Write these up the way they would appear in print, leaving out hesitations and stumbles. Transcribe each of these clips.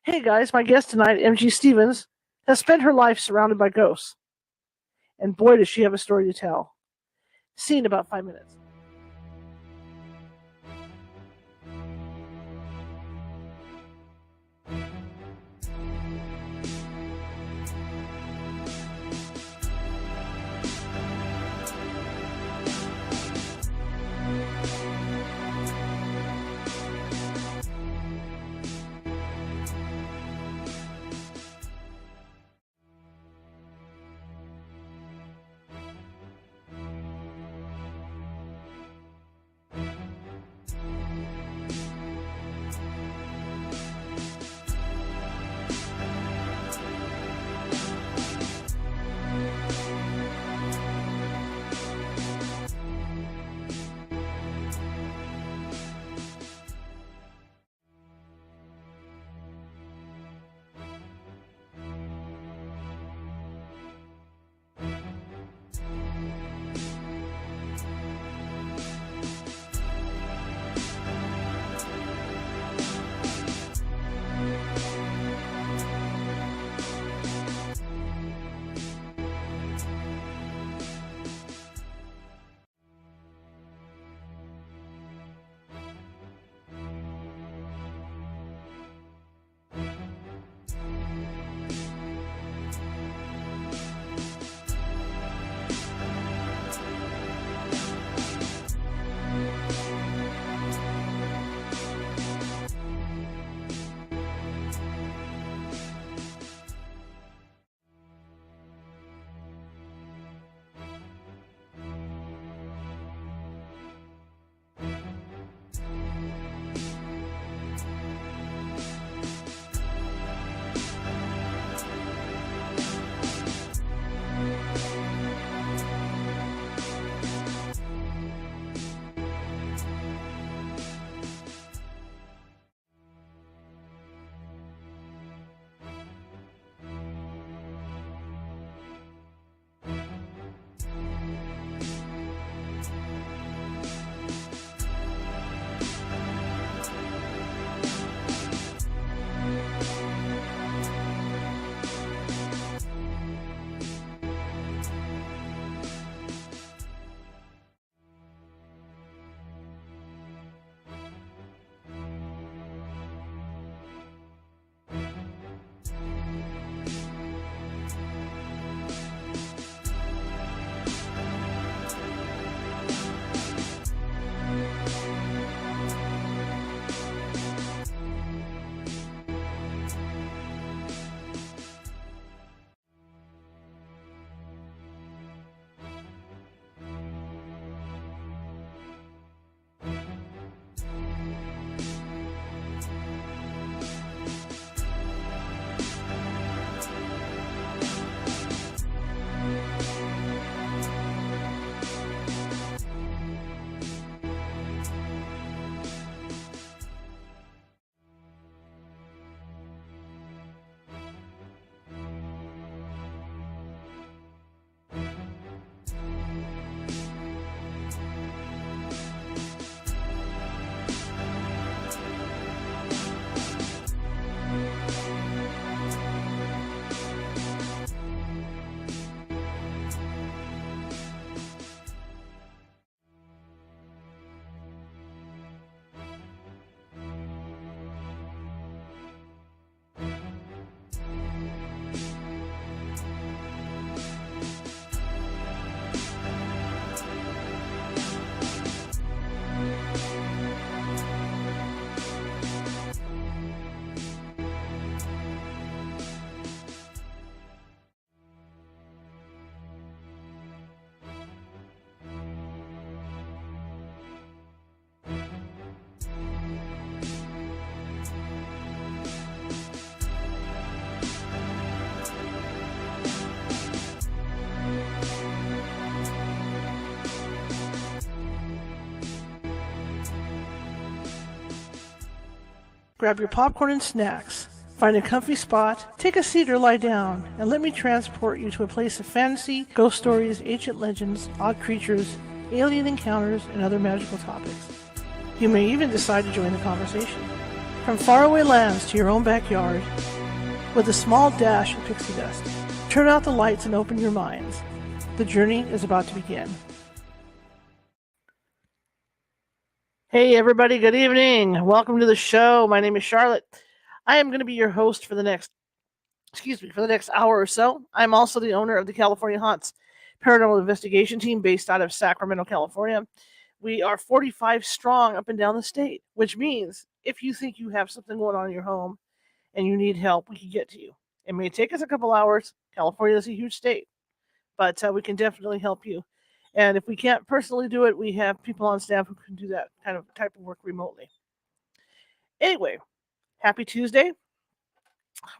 Hey guys, my guest tonight, MG Stevens, has spent her life surrounded by ghosts. And boy, does she have a story to tell. See you in about 5 minutes. Grab your popcorn and snacks. Find a comfy spot, take a seat or lie down, and let me transport you to a place of fantasy, ghost stories, ancient legends, odd creatures, alien encounters, and other magical topics. You may even decide to join the conversation. From faraway lands to your own backyard, with a small dash of pixie dust. Turn out the lights and open your minds. The journey is about to begin. Hey everybody, good evening. Welcome to the show. My name is Charlotte. I am going to be your host for the next hour or so. I'm also the owner of the California Haunts Paranormal Investigation Team based out of Sacramento, California. We are 45 strong up and down the state, which means if you think you have something going on in your home and you need help, we can get to you. It may take us a couple hours. California is a huge state, but we can definitely help you. And if we can't personally do it, we have people on staff who can do that type of work remotely. Anyway, happy Tuesday.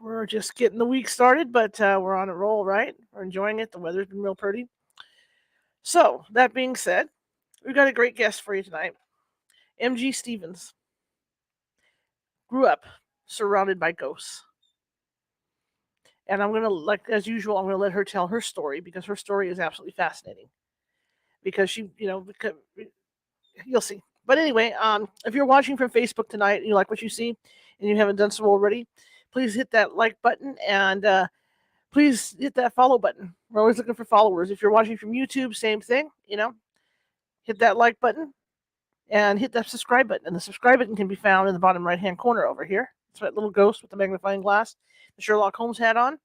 We're just getting the week started, but we're on a roll, right? We're enjoying it. The weather's been real pretty. So, that being said, we've got a great guest for you tonight. MG Stevens grew up surrounded by ghosts. And I'm going to, like as usual, I'm going to let her tell her story because her story is absolutely fascinating. Because she, you'll see. But anyway, if you're watching from Facebook tonight and you like what you see and you haven't done so already, please hit that like button and please hit that follow button. We're always looking for followers. If you're watching from YouTube, same thing, hit that like button and hit that subscribe button. And the subscribe button can be found in the bottom right-hand corner over here. It's that little ghost with the magnifying glass, the Sherlock Holmes hat on.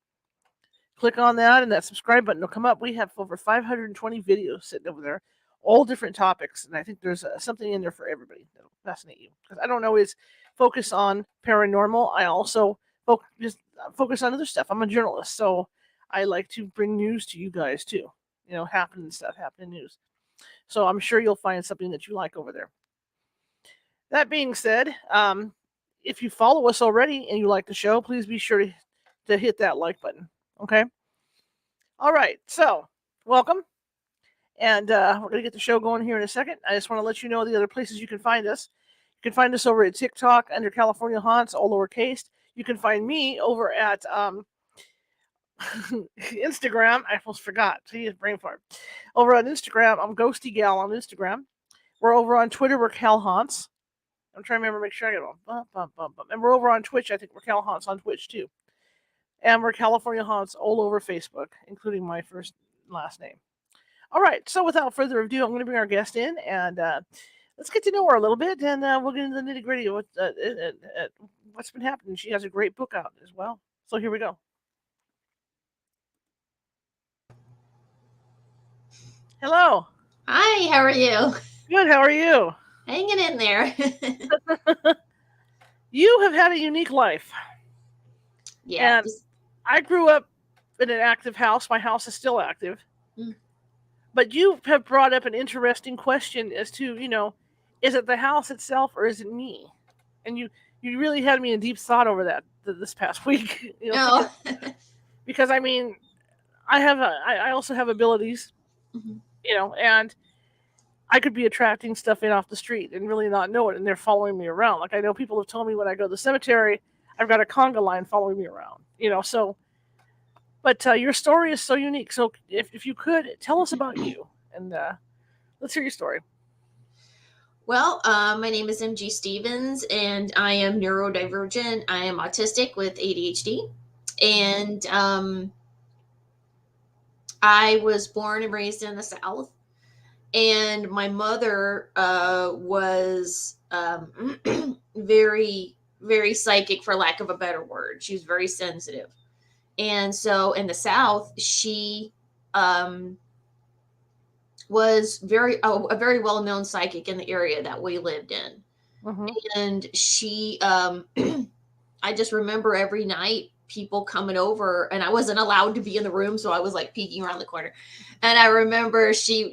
Click on that and that subscribe button will come up. We have over 520 videos sitting over there, all different topics. And I think there's something in there for everybody that'll fascinate you. Because I don't always focus on paranormal. I also focus on other stuff. I'm a journalist, so I like to bring news to you guys too. Happening news. So I'm sure you'll find something that you like over there. That being said, if you follow us already and you like the show, please be sure to hit that like button. Okay? All right. So, welcome. And we're going to get the show going here in a second. I just want to let you know the other places you can find us. You can find us over at TikTok under California Haunts, all lowercase. You can find me over at Instagram. I almost forgot. See, it's brain fart. Over on Instagram, I'm Ghosty Gal on Instagram. We're over on Twitter. We're Cal Haunts. I'm trying to remember, make sure I get them. And we're over on Twitch. I think we're Cal Haunts on Twitch too. And we're California Haunts all over Facebook, including my first and last name. All right. So without further ado, I'm going to bring our guest in and let's get to know her a little bit, and we'll get into the nitty gritty of what's been happening. She has a great book out as well. So here we go. Hello. Hi, how are you? Good, how are you? Hanging in there. You have had a unique life. Yeah. And I grew up in an active house. My house is still active. Mm. But you have brought up an interesting question as to, is it the house itself or is it me? And you really had me in deep thought over that this past week. Because I mean, I also have abilities, and I could be attracting stuff in off the street and really not know it, and they're following me around. Like I know people have told me when I go to the cemetery, I've got a conga line following me around, so. But your story is so unique. So if you could, tell us about you, and let's hear your story. Well, my name is MG Stevens, and I am neurodivergent. I am autistic with ADHD, and I was born and raised in the South. And my mother was very, very psychic, for lack of a better word. She was very sensitive. And so in the South, she was a very well-known psychic in the area that we lived in. Mm-hmm. And she, I just remember every night people coming over, and I wasn't allowed to be in the room, so I was like peeking around the corner. And I remember she,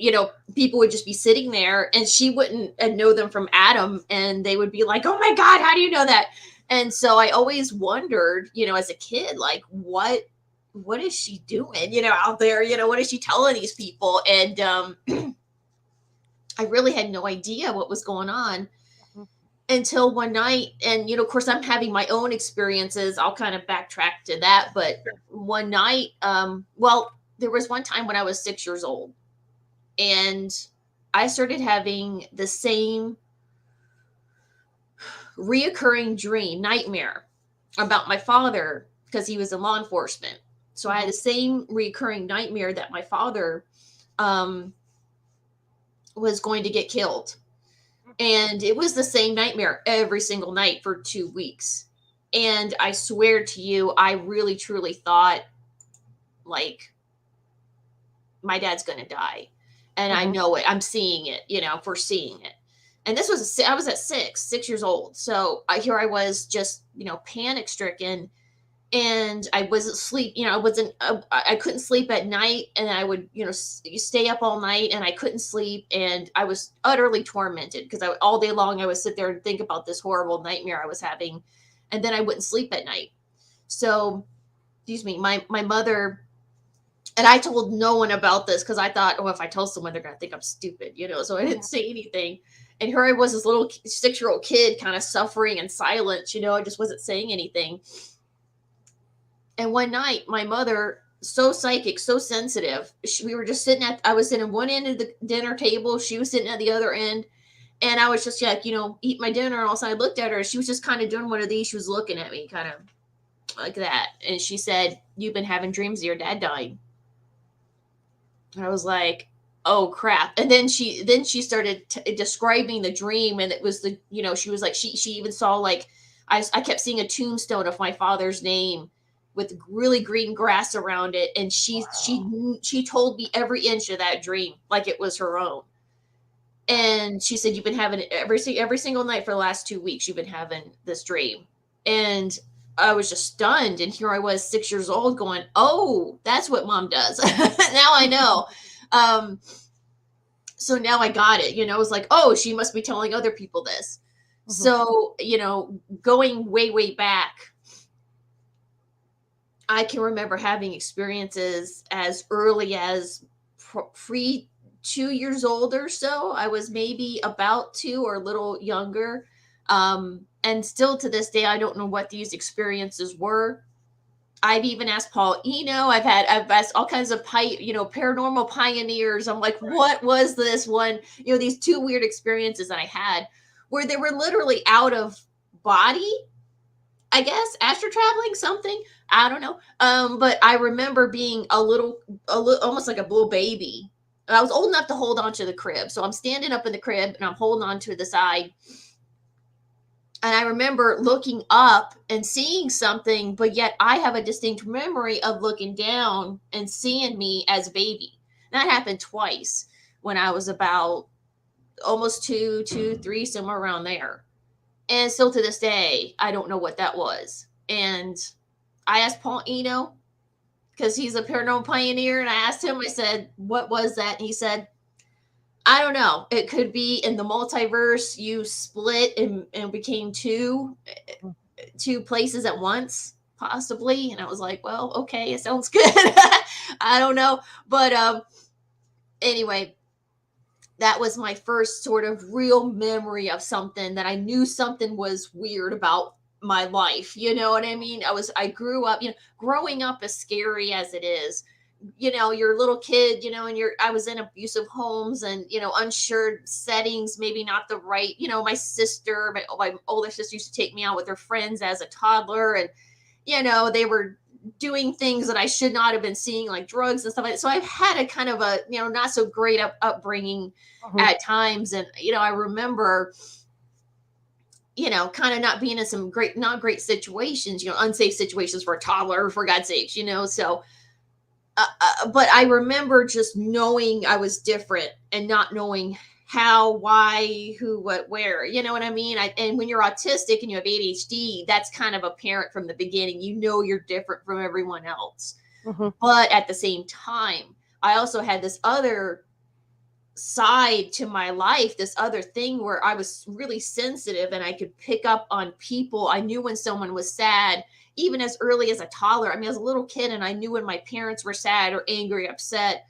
people would just be sitting there, and she wouldn't know them from Adam, and they would be like, "Oh my God, how do you know that?" And so I always wondered, as a kid, like, what is she doing, out there? What is she telling these people? And I really had no idea what was going on until one night. And, of course, I'm having my own experiences. I'll kind of backtrack to that. But one night, there was one time when I was 6 years old, and I started having the same reoccurring dream, nightmare about my father because he was in law enforcement. So I had the same recurring nightmare that my father was going to get killed. And it was the same nightmare every single night for 2 weeks. And I swear to you, I really truly thought, like, my dad's going to die. And I know it. I'm seeing it, foreseeing it. And this was, I was at 6 years old. So here I was just, panic stricken. And I wasn't sleep, I couldn't sleep at night, and I would, stay up all night, and I couldn't sleep, and I was utterly tormented because all day long I would sit there and think about this horrible nightmare I was having, and then I wouldn't sleep at night. So, excuse me, my mother, and I told no one about this because I thought, oh, if I tell someone, they're gonna think I'm stupid, so I didn't say anything. And here I was, this little 6-year-old kid, kind of suffering in silence, I just wasn't saying anything. And one night, my mother, so psychic, so sensitive, we were just I was sitting at one end of the dinner table. She was sitting at the other end. And I was just like, eat my dinner. And all of a sudden I looked at her. She was just kind of doing one of these. She was looking at me kind of like that. And she said, "You've been having dreams of your dad dying." And I was like, oh, crap. And then she started describing the dream. And it was she was like, she even saw, like, I kept seeing a tombstone of my father's name with really green grass around it, and she told me every inch of that dream like it was her own. And she said, "You've been having it every single night for the last 2 weeks. You've been having this dream." And I was just stunned. And here I was, 6 years old, going, "Oh, that's what Mom does." Now I know. So now I got it. It was like, oh, she must be telling other people this. So going way back, I can remember having experiences as early as 2 years old or so. I was maybe about 2 or a little younger. And still to this day, I don't know what these experiences were. I've even asked Paul Eno. I've asked all kinds of paranormal pioneers. I'm like, what was this one? These 2 weird experiences that I had where they were literally out of body, I guess, astral traveling, something. I don't know. But I remember being a little, almost like a little baby. I was old enough to hold on to the crib. So I'm standing up in the crib and I'm holding on to the side. And I remember looking up and seeing something, but yet I have a distinct memory of looking down and seeing me as a baby. That happened twice when I was about almost 2, 3, somewhere around there. And still to this day, I don't know what that was. And I asked Paul Eno, because he's a paranormal pioneer, and I asked him, I said, what was that? And he said, I don't know. It could be in the multiverse. You split and became two places at once, possibly. And I was like, well, okay, it sounds good. I don't know. But anyway, that was my first sort of real memory of something that I knew something was weird about my life. You know what I mean? I grew up, growing up as scary as it is, you're a little kid, and I was in abusive homes and, unsure settings, maybe not the right, my older sister used to take me out with her friends as a toddler, and, they were doing things that I should not have been seeing, like drugs and stuff like that. So I've had a kind of a, not so great upbringing at times. And, I remember, kind of not being in some not great situations, unsafe situations for a toddler, for God's sakes, so, but I remember just knowing I was different and not knowing how, why, who, what, where, you know what I mean? And when you're autistic and you have ADHD, that's kind of apparent from the beginning. You're different from everyone else. But at the same time, I also had this other side to my life, this other thing where I was really sensitive and I could pick up on people. I knew when someone was sad, even as early as a toddler. I mean, as a little kid, and I knew when my parents were sad or angry, upset.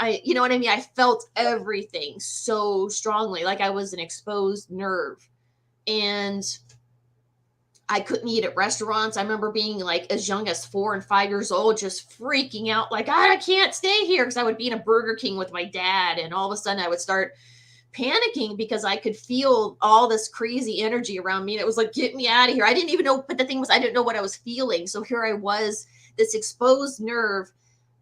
You know what I mean? I felt everything so strongly, like I was an exposed nerve. And I couldn't eat at restaurants. I remember being like as young as 4 and 5 years old, just freaking out, like, I can't stay here, because I would be in a Burger King with my dad, and all of a sudden I would start panicking because I could feel all this crazy energy around me. And it was like, get me out of here. I didn't even know, but the thing was, I didn't know what I was feeling. So here I was, this exposed nerve,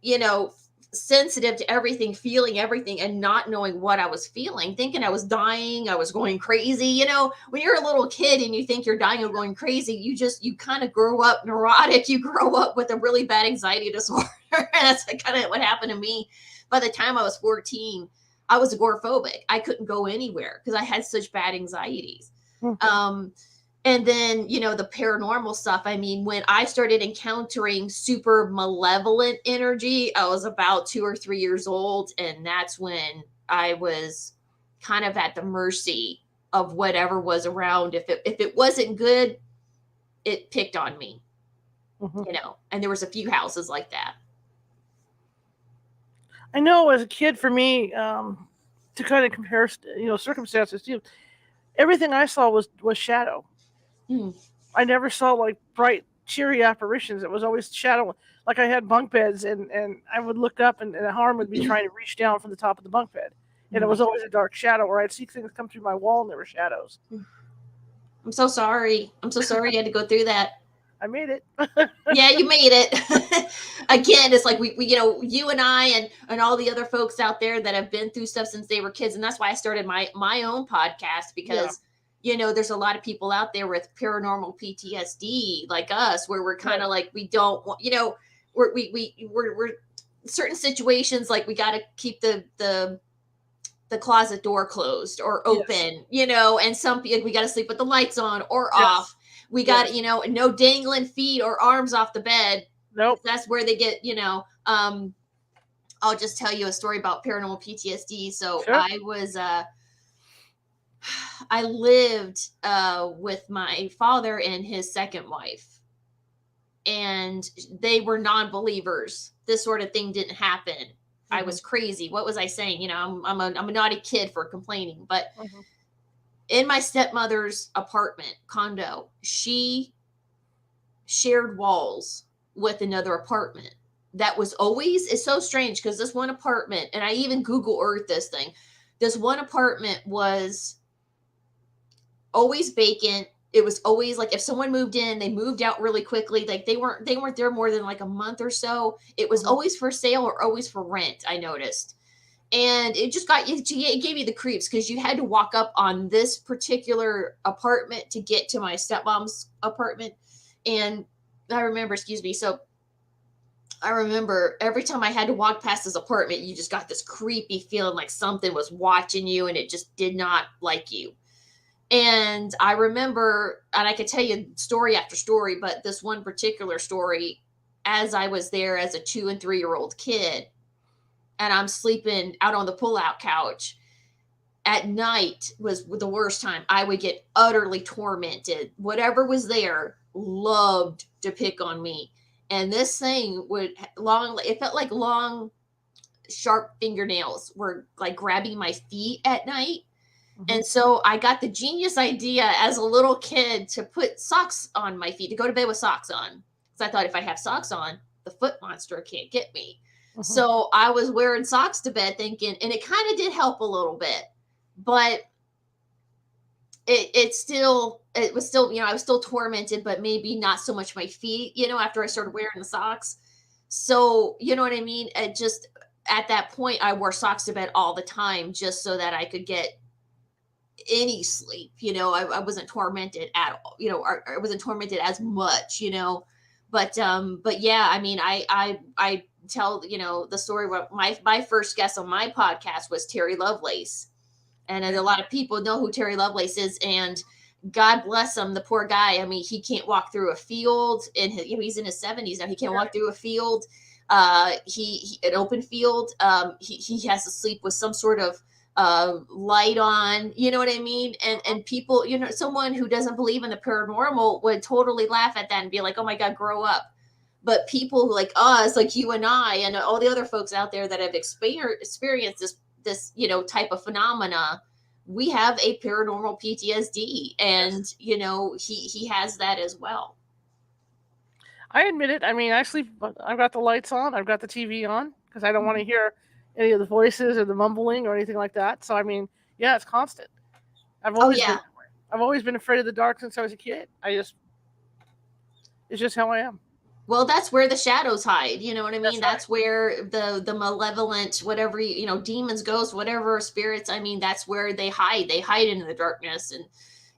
you know, sensitive to everything, feeling everything, and not knowing what I was feeling, thinking I was dying, I was going crazy. You know, when you're a little kid and you think you're dying or going crazy, you kind of grow up neurotic. You grow up with a really bad anxiety disorder. And that's kind of what happened to me. By the time I was 14, I was agoraphobic. I couldn't go anywhere because I had such bad anxieties. And then, you know, the paranormal stuff. I mean, when I started encountering super malevolent energy, I was about 2 or 3 years old. And that's when I was kind of at the mercy of whatever was around. If it wasn't good, it picked on me, you know, and there was a few houses like that. I know as a kid, for me, to kind of compare, you know, circumstances too, everything I saw was shadow. I never saw like bright, cheery apparitions. It was always shadow. Like I had bunk beds, and I would look up, and a harm would be trying to reach down from the top of the bunk bed, and it was always a dark shadow. Or I'd see things come through my wall, and there were shadows. I'm so sorry. I'm so sorry you had to go through that. I made it. Yeah, you made it. Again, it's like we, you know, you and I and all the other folks out there that have been through stuff since they were kids, and that's why I started my own podcast, because you know, there's a lot of people out there with paranormal PTSD like us, where we're kind of like, we don't want, you know, we're certain situations, like we got to keep the closet door closed or open, you know, and some people, we got to sleep with the lights on or off. We got, you know, no dangling feet or arms off the bed. Nope. That's where they get, you know, I'll just tell you a story about paranormal PTSD. So I was, I lived with my father and his second wife, and they were non-believers. This sort of thing didn't happen. I was crazy. What was I saying? You know, I'm a naughty kid for complaining, but in my stepmother's apartment condo, she shared walls with another apartment. That was always, it's so strange because this one apartment, and I even Google Earth this thing, this one apartment was always vacant. It was always like, if someone moved in, they moved out really quickly. Like they weren't there more than like a month or so. It was always for sale or always for rent, I noticed. And it just it gave me the creeps, because you had to walk up on this particular apartment to get to my stepmom's apartment. And I remember, so I remember every time I had to walk past this apartment, you just got this creepy feeling like something was watching you, and it just did not like you. And I remember, and I could tell you story after story, but this one particular story, as I was there as a 2 and 3 year old kid, and I'm sleeping out on the pull-out couch at night, was the worst time. I would get utterly tormented. Whatever was there loved to pick on me. And this thing it felt like long, sharp fingernails were like grabbing my feet at night. And so I got the genius idea as a little kid to put socks on my feet, to go to bed with socks on. Because I thought, if I have socks on, the foot monster can't get me. So I was wearing socks to bed thinking, and it kind of did help a little bit, but it was still, you know, I was still tormented, but maybe not so much my feet, you know, after I started wearing the socks. So, you know what I mean? It just, at that point, I wore socks to bed all the time, just so that I could get any sleep. You know, I wasn't tormented at all, you know, I wasn't tormented as much, you know, but yeah, I mean, I tell, you know, the story where my first guest on my podcast was Terry Lovelace. And a lot of people know who Terry Lovelace is, and God bless him, the poor guy. I mean, he can't walk through a field, and he's in his 70s now. He can't walk through a field. He an open field. He has to sleep with some sort of light on, you know what I mean? And people, you know, someone who doesn't believe in the paranormal would totally laugh at that and be like, oh my God, grow up. But people like us, like you and I, and all the other folks out there that have experienced this, you know, type of phenomena, we have a paranormal PTSD, and you know, he has that as well. I admit it. I mean, I sleep. I've got the lights on. I've got the TV on, because I don't want to hear any of the voices or the mumbling or anything like that. So I mean, Yeah, it's constant. I've Oh always been yeah. that way. I've always been afraid of the dark since I was a kid. It's just how I am. Well, that's where the shadows hide. You know what I mean? That's right. That's where the malevolent, whatever, demons, ghosts, whatever spirits, I mean, that's where they hide. They hide in the darkness. And,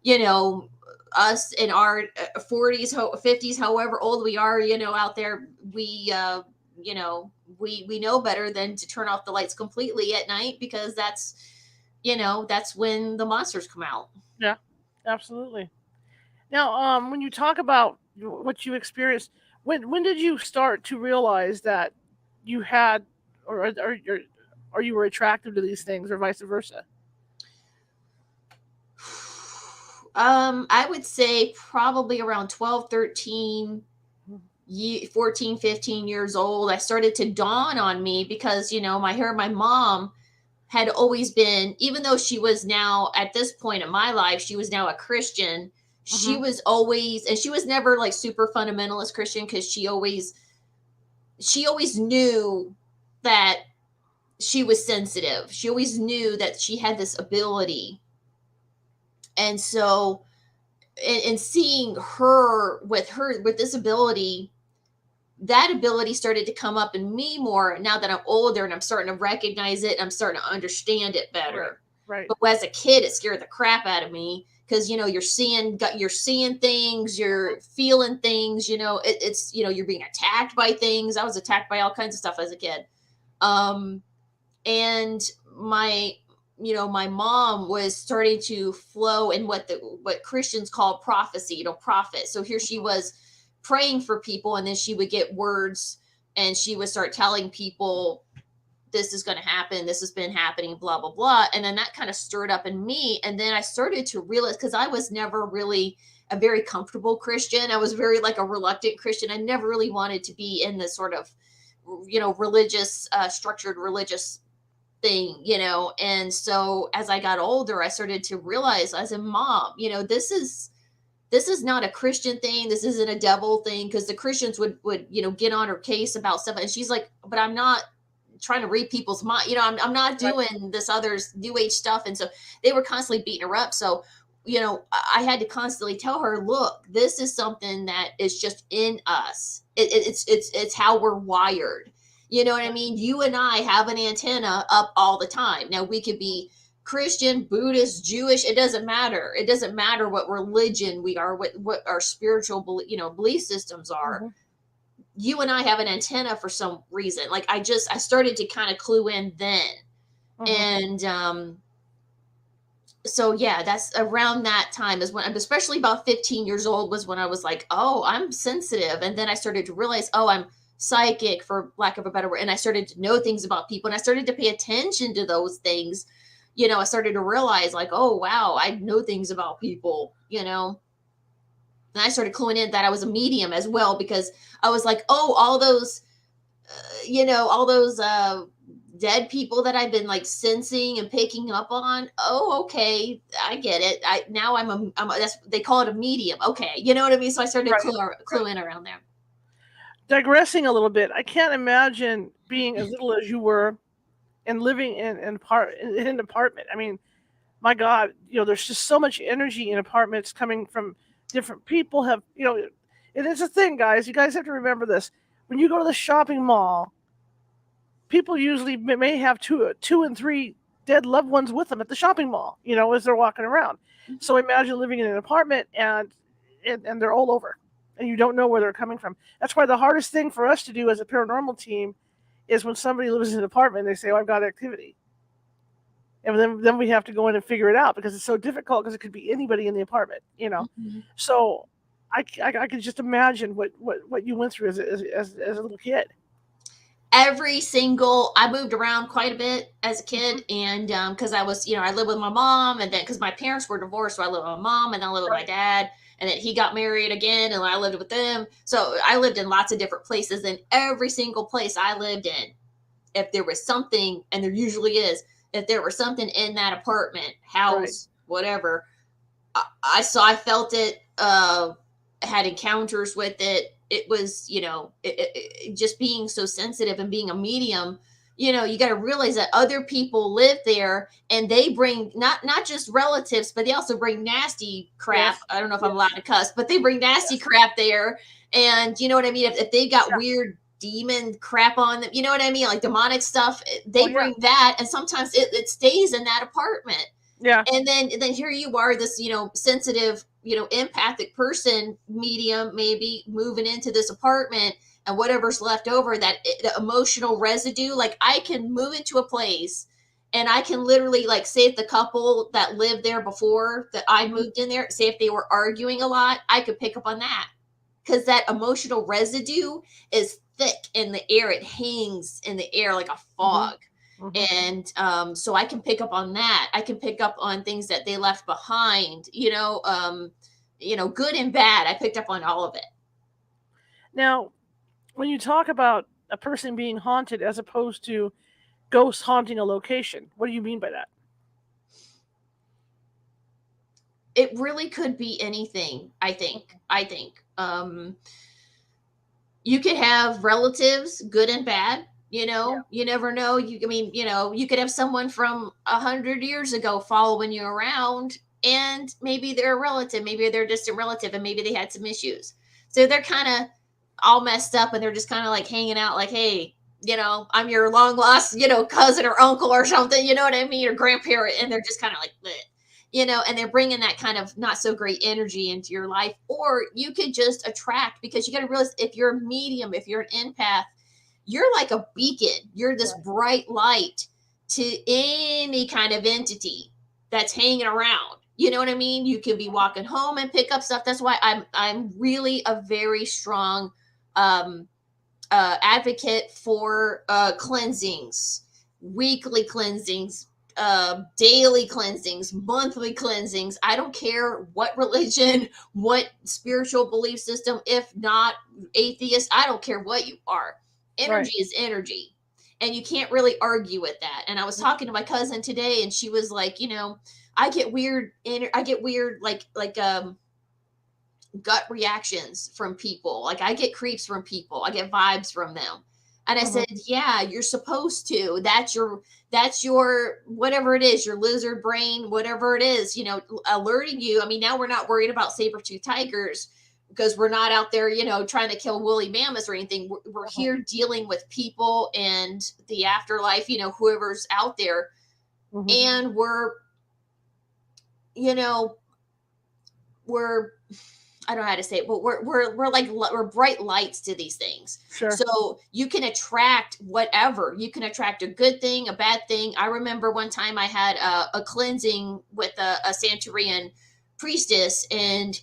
you know, us in our 40s, 50s, however old we are, out there, you know, we know better than to turn off the lights completely at night, because that's when the monsters come out. Yeah, absolutely. Now, when you talk about what you experienced, when did you start to realize that you had, or you were attracted to these things, or vice versa? I would say probably around 12, 13, 14, 15 years old, I started to dawn on me, because, my mom had always been, even though she was now at this point in my life, she was now a Christian. She Mm-hmm. was always, and she was never like super fundamentalist Christian, because she always knew that she was sensitive. She always knew that she had this ability. And so, and seeing her with this ability, that ability started to come up in me more now that I'm older, and I'm starting to recognize it, and I'm starting to understand it Right. better. Right. But as a kid, it scared the crap out of me, because you're seeing things, you're feeling things. It's you're being attacked by things. I was attacked by all kinds of stuff as a kid. Um, and my mom was starting to flow in what Christians call prophecy, prophet. So here she was praying for people, and then she would get words, and she would start telling people, this is going to happen, this has been happening, blah blah blah. And then that kind of stirred up in me, and then I started to realize, because I was never really a very comfortable Christian. I was very like a reluctant Christian. I never really wanted to be in this sort of religious, structured religious thing. And so as I got older, I started to realize, as a mom, this is not a Christian thing, this isn't a devil thing, because the Christians would get on her case about stuff, and she's like, but I'm not trying to read people's mind, I'm not Right. doing this other new age stuff. And so they were constantly beating her up. So I had to constantly tell her, look, this is something that is just in us. It's how we're wired. You know what I mean? You and I have an antenna up all the time. Now, we could be Christian, Buddhist, Jewish. It doesn't matter. It doesn't matter what religion we are, what our spiritual belief systems are. Mm-hmm. You and I have an antenna for some reason. Like, I started to kind of clue in then. Mm-hmm. And so yeah, that's around that time, is when, especially about 15 years old, was when I was like, oh, I'm sensitive. And then I started to realize, oh, I'm psychic, for lack of a better word. And I started to know things about people, and I started to pay attention to those things. I started to realize, like, oh wow, I know things about people. And I started cluing in that I was a medium as well, because I was like, oh, all those dead people that I've been like sensing and picking up on. Oh, okay, I get it. That's, they call it a medium. Okay, you know what I mean. So I started to Right. clue in around there. Digressing a little bit, I can't imagine being as little as you were and living in an apartment. I mean, my God, there's just so much energy in apartments coming from different people. And it's a thing, guys. You guys have to remember this. When you go to the shopping mall, people usually may have two and three dead loved ones with them at the shopping mall, as they're walking around. So imagine living in an apartment, and they're all over, and you don't know where they're coming from. That's why the hardest thing for us to do as a paranormal team is when somebody lives in an apartment and they say, "Oh, I've got activity." And then we have to go in and figure it out, because it's so difficult, because it could be anybody in the apartment. Mm-hmm. So I could just imagine what you went through as a little kid. I moved around quite a bit as a Mm-hmm. kid. And because I was, I lived with my mom, and then because my parents were divorced, so I lived with my mom, and then I lived with my Right. dad, and then he got married again, and I lived with them. So I lived in lots of different places, and every single place I lived in, if there was something, and there usually is, if there was something in that apartment, Right. house, whatever, I felt it, had encounters with it. It was, just being so sensitive and being a medium You know, you got to realize that other people live there, and they bring not just relatives, but they also bring nasty crap. Yes. I don't know if I'm allowed Yes. to cuss, but they bring nasty Yes. crap there. And you know what I mean? If they've got Yeah. weird demon crap on them, you know what I mean? Like demonic stuff, Oh they yeah. bring that, and sometimes it stays in that apartment. Yeah. And then here you are, this, you know, sensitive, you know, empathic person, medium, maybe moving into this apartment, and whatever's left over, that the emotional residue, like I can move into a place and I can literally, like, say if the couple that lived there before that I Mhm. moved in there, say if they were arguing a lot, I could pick up on that, because that emotional residue is thick in the air. It hangs in the air like a Mhm. fog. Mhm. And so I can pick up on that. I can pick up on things that they left behind, you know, good and bad. I picked up on all of it. Now, when you talk about a person being haunted as opposed to ghosts haunting a location, what do you mean by that? It really could be anything, I think. You could have relatives, good and bad. You Yeah. know, you never know. I mean, you know, you could have someone from 100 years ago following you around, and maybe they're a relative, maybe they're a distant relative, and maybe they had some issues. So they're kind of all messed up, and they're just kind of like hanging out, like, hey, you know, I'm your long lost, you know, cousin or uncle or something. You know what I mean? Or grandparent, and they're just kind of like, bleh, you know, and they're bringing that kind of not so great energy into your life. Or you could just attract, because you got to realize, if you're a medium, if you're an empath, you're like a beacon. You're this Right. bright light to any kind of entity that's hanging around. You know what I mean? You could be walking home and pick up stuff. That's why I'm really a very strong um advocate for cleansings, weekly cleansings, daily cleansings, monthly cleansings. I don't care what religion, what spiritual belief system, if not atheist, I don't care what you are. Right. Energy is energy. And you can't really argue with that. And I was talking to my cousin today, and she was like, you know, I get weird, gut reactions from people. Like I get creeps from people. I get vibes from them. And I said, Mhm. "Yeah, you're supposed to. That's your whatever it is, your lizard brain, whatever it is, you know, alerting you. I mean, now we're not worried about saber-tooth tigers because we're not out there, you know, trying to kill woolly mammoths or anything. We're Mhm. here dealing with people and the afterlife, you know, whoever's out there, Mhm. and you know, we're I don't know how to say it, but we're like we're bright lights to these things. Sure. So you can attract whatever. You can attract a good thing, a bad thing. I remember one time I had a cleansing with a Santorian priestess, and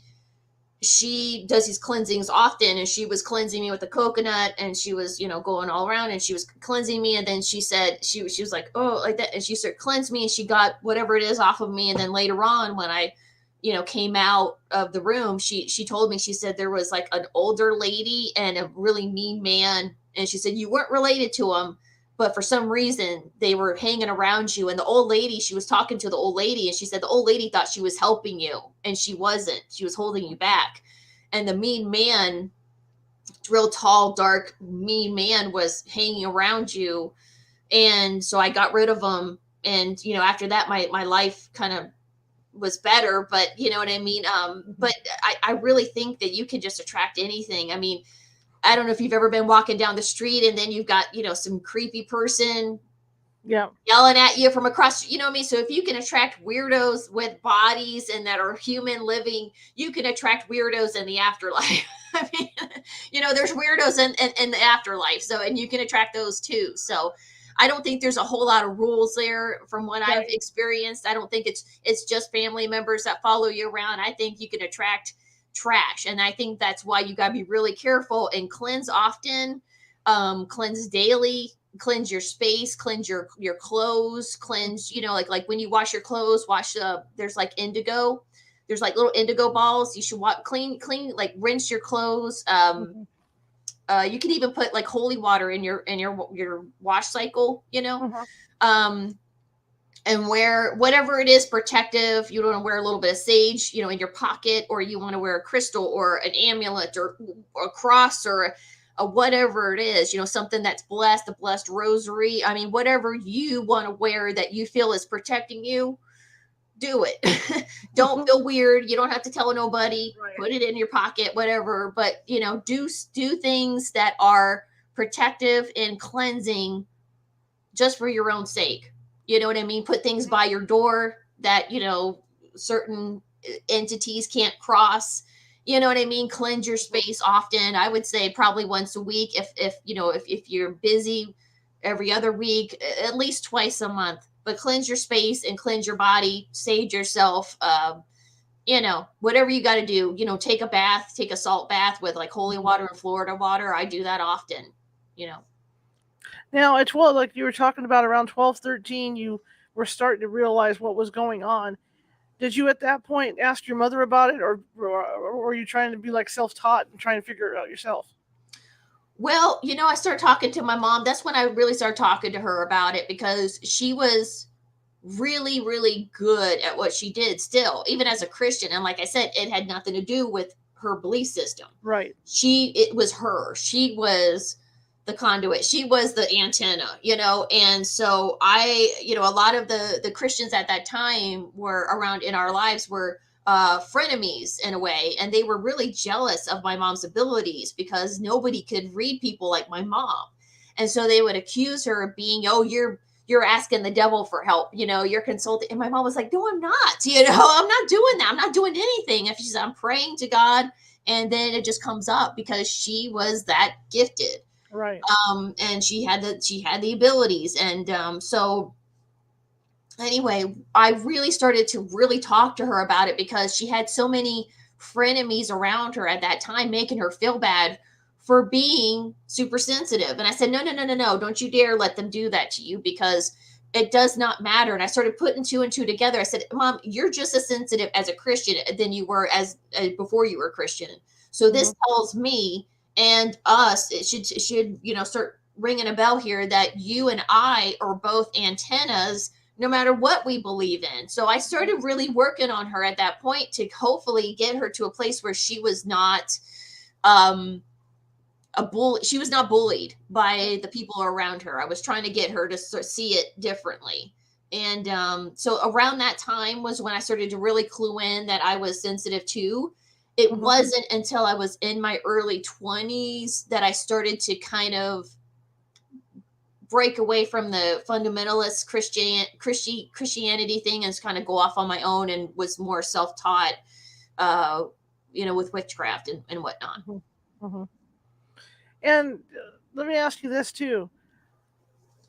she does these cleansings often, and she was cleansing me with a coconut, and she was, you know, going all around, and she was cleansing me, and then she said she was like, oh, like that, and she started cleanse me, and she got whatever it is off of me. And then later on, when I, you know, came out of the room, she told me, she said there was like an older lady and a really mean man, and she said you weren't related to him, but for some reason they were hanging around you. And the old lady, she was talking to the old lady, and she said the old lady thought she was helping you, and she wasn't. She was holding you back. And the mean man, real tall, dark, mean man, was hanging around you. And so I got rid of him. And, you know, after that, my life kind of was better. But you know what I mean? Mhm. But I really think that you can just attract anything. I mean, I don't know if you've ever been walking down the street, and then you've got, you know, some creepy person Yeah. yelling at you from across, you know what I mean? So if you can attract weirdos with bodies and that are human living, you can attract weirdos in the afterlife. I mean, you know, there's weirdos in the afterlife. So, and you can attract those too. So I don't think there's a whole lot of rules there from what I've Right. experienced. I don't think it's just family members that follow you around. I think you can attract trash. And I think that's why you gotta be really careful and cleanse often, cleanse daily, cleanse your space, cleanse your clothes, cleanse, you know, like when you wash your clothes, wash there's like indigo, there's like little indigo balls. You should clean, like rinse your clothes. Mhm. You can even put like holy water in your wash cycle, you know. Mhm. um and wear whatever it is protective. You want to wear a little bit of sage, you know, in your pocket, or you want to wear a crystal or an amulet or a cross or whatever it is, something that's blessed, a blessed rosary. I mean, whatever you want to wear that you feel is protecting you, do it. Don't feel weird. You don't have to tell nobody. Right. Put it in your pocket, whatever. But do things that are protective and cleansing, just for your own sake. You know what I mean? Put things by your door that certain entities can't cross. You know what I mean? Cleanse your space often. I would say probably once a week. If you're busy, every other week, at least twice a month. But cleanse your space and cleanse your body. Sage yourself. Whatever you got to do. Take a bath, take a salt bath with like holy water and Florida water. I do that often. Now, at 12, like you were talking about, around 12, 13, you were starting to realize what was going on. Did you at that point ask your mother about it, or were you trying to be like self-taught and trying to figure it out yourself? Well, I started talking to my mom. That's when I really started talking to her about it, because she was really, really good at what she did still, even as a Christian. And like I said, it had nothing to do with her belief system. Right. It was her. She was the conduit. She was the antenna, and so a lot of the Christians at that time were around in our lives were frenemies in a way, and they were really jealous of my mom's abilities because nobody could read people like my mom. And so they would accuse her of being, oh, you're asking the devil for help, you're consulting. And my mom was like, no, I'm not, I'm not doing that. I'm not doing anything. If she's, I'm praying to God, and then it just comes up because she was that gifted. Right. And she had the abilities. And so anyway, I really started to really talk to her about it because she had so many frenemies around her at that time, making her feel bad for being super sensitive. And I said, no, don't you dare let them do that to you, because it does not matter. And I started putting two and two together. I said, Mom, you're just as sensitive as a Christian than you were as before you were a Christian. So this tells me and us, it should start ringing a bell here that you and I are both antennas, no matter what we believe in. So I started really working on her at that point to hopefully get her to a place where she was not a bully. She was not bullied by the people around her. I was trying to get her to see it differently. And so around that time was when I started to really clue in that I was sensitive too. It wasn't until I was in my early 20s that I started to kind of break away from the fundamentalist Christianity thing and kind of go off on my own, and was more self-taught, with witchcraft and whatnot. And let me ask you this too.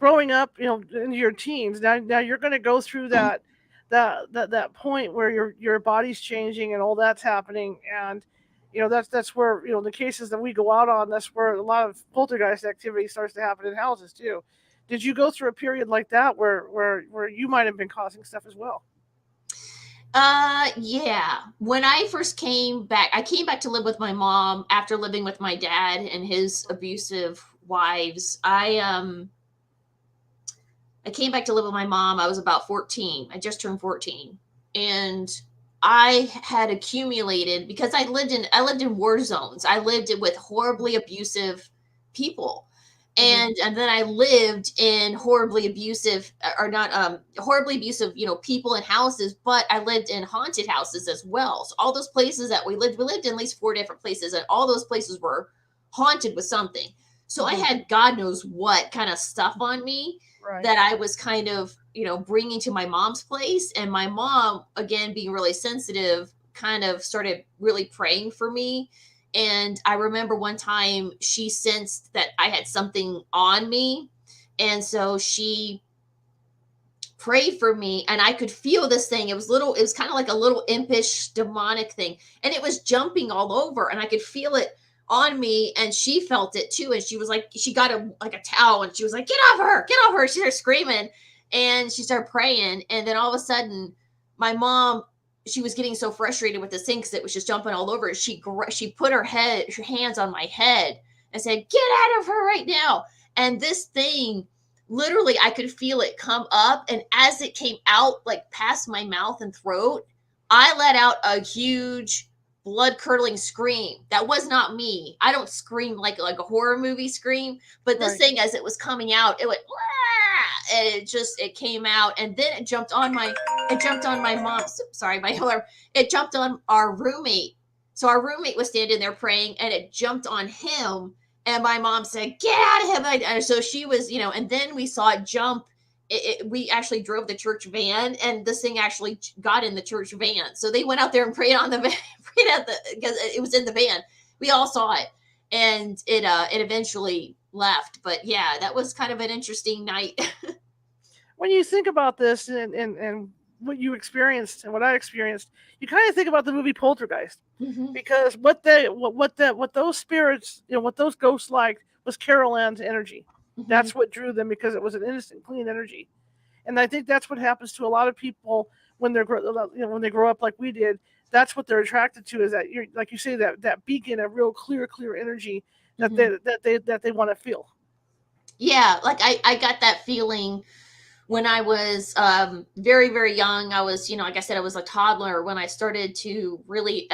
Growing up, in your teens, now you're going to go through that point where your body's changing and all that's happening, and that's where the cases that we go out on, that's where a lot of poltergeist activity starts to happen in houses too. Did you go through a period like that where you might have been causing stuff as well? Yeah. When I first came back, I came back to live with my mom after living with my dad and his abusive wives. I came back to live with my mom. I was about 14. I just turned 14. And I had accumulated, because I lived in war zones. I lived with horribly abusive people. And then I lived in horribly abusive, or not horribly abusive, people in houses, but I lived in haunted houses as well. So all those places that we lived in at least 4 different places, and all those places were haunted with something. So I had God knows what kind of stuff on me that I was kind of, bringing to my mom's place. And my mom, again, being really sensitive, kind of started really praying for me. And I remember one time she sensed that I had something on me. And so she prayed for me, and I could feel this thing. It was kind of like a little impish demonic thing. And it was jumping all over, and I could feel it on me, and she felt it too. And she was like, she got a towel, and she was like, get off her, get off her. She started screaming, and she started praying. And then all of a sudden, my mom, she was getting so frustrated with this thing because it was just jumping all over. She put her hands on my head and said, get out of her right now. And this thing, literally, I could feel it come up. And as it came out, like past my mouth and throat, I let out a huge blood curdling scream. That was not me. I don't scream like a horror movie scream, but this thing, as it was coming out, it went, Wah! And it came out, and then it jumped on my mom's, sorry, my alarm. It jumped on our roommate. So our roommate was standing there praying, and it jumped on him. And my mom said, "Get out of him!" And so she was, and then we saw it jump. We actually drove the church van, and this thing actually got in the church van. So they went out there and prayed on the van, prayed at because it was in the van. We all saw it, and it eventually left. But yeah, that was kind of an interesting night. When you think about this and what you experienced and what I experienced, you kind of think about the movie Poltergeist, because what those spirits, what those ghosts liked was Carol Ann's energy. That's what drew them, because it was an innocent, clean energy. And I think that's what happens to a lot of people when they grow up like we did. That's what they're attracted to, is that, you're, like you say, that beacon of real clear energy that they want to feel. Yeah, like I got that feeling when I was very, very young. I was, like I said, I was a toddler when I started to really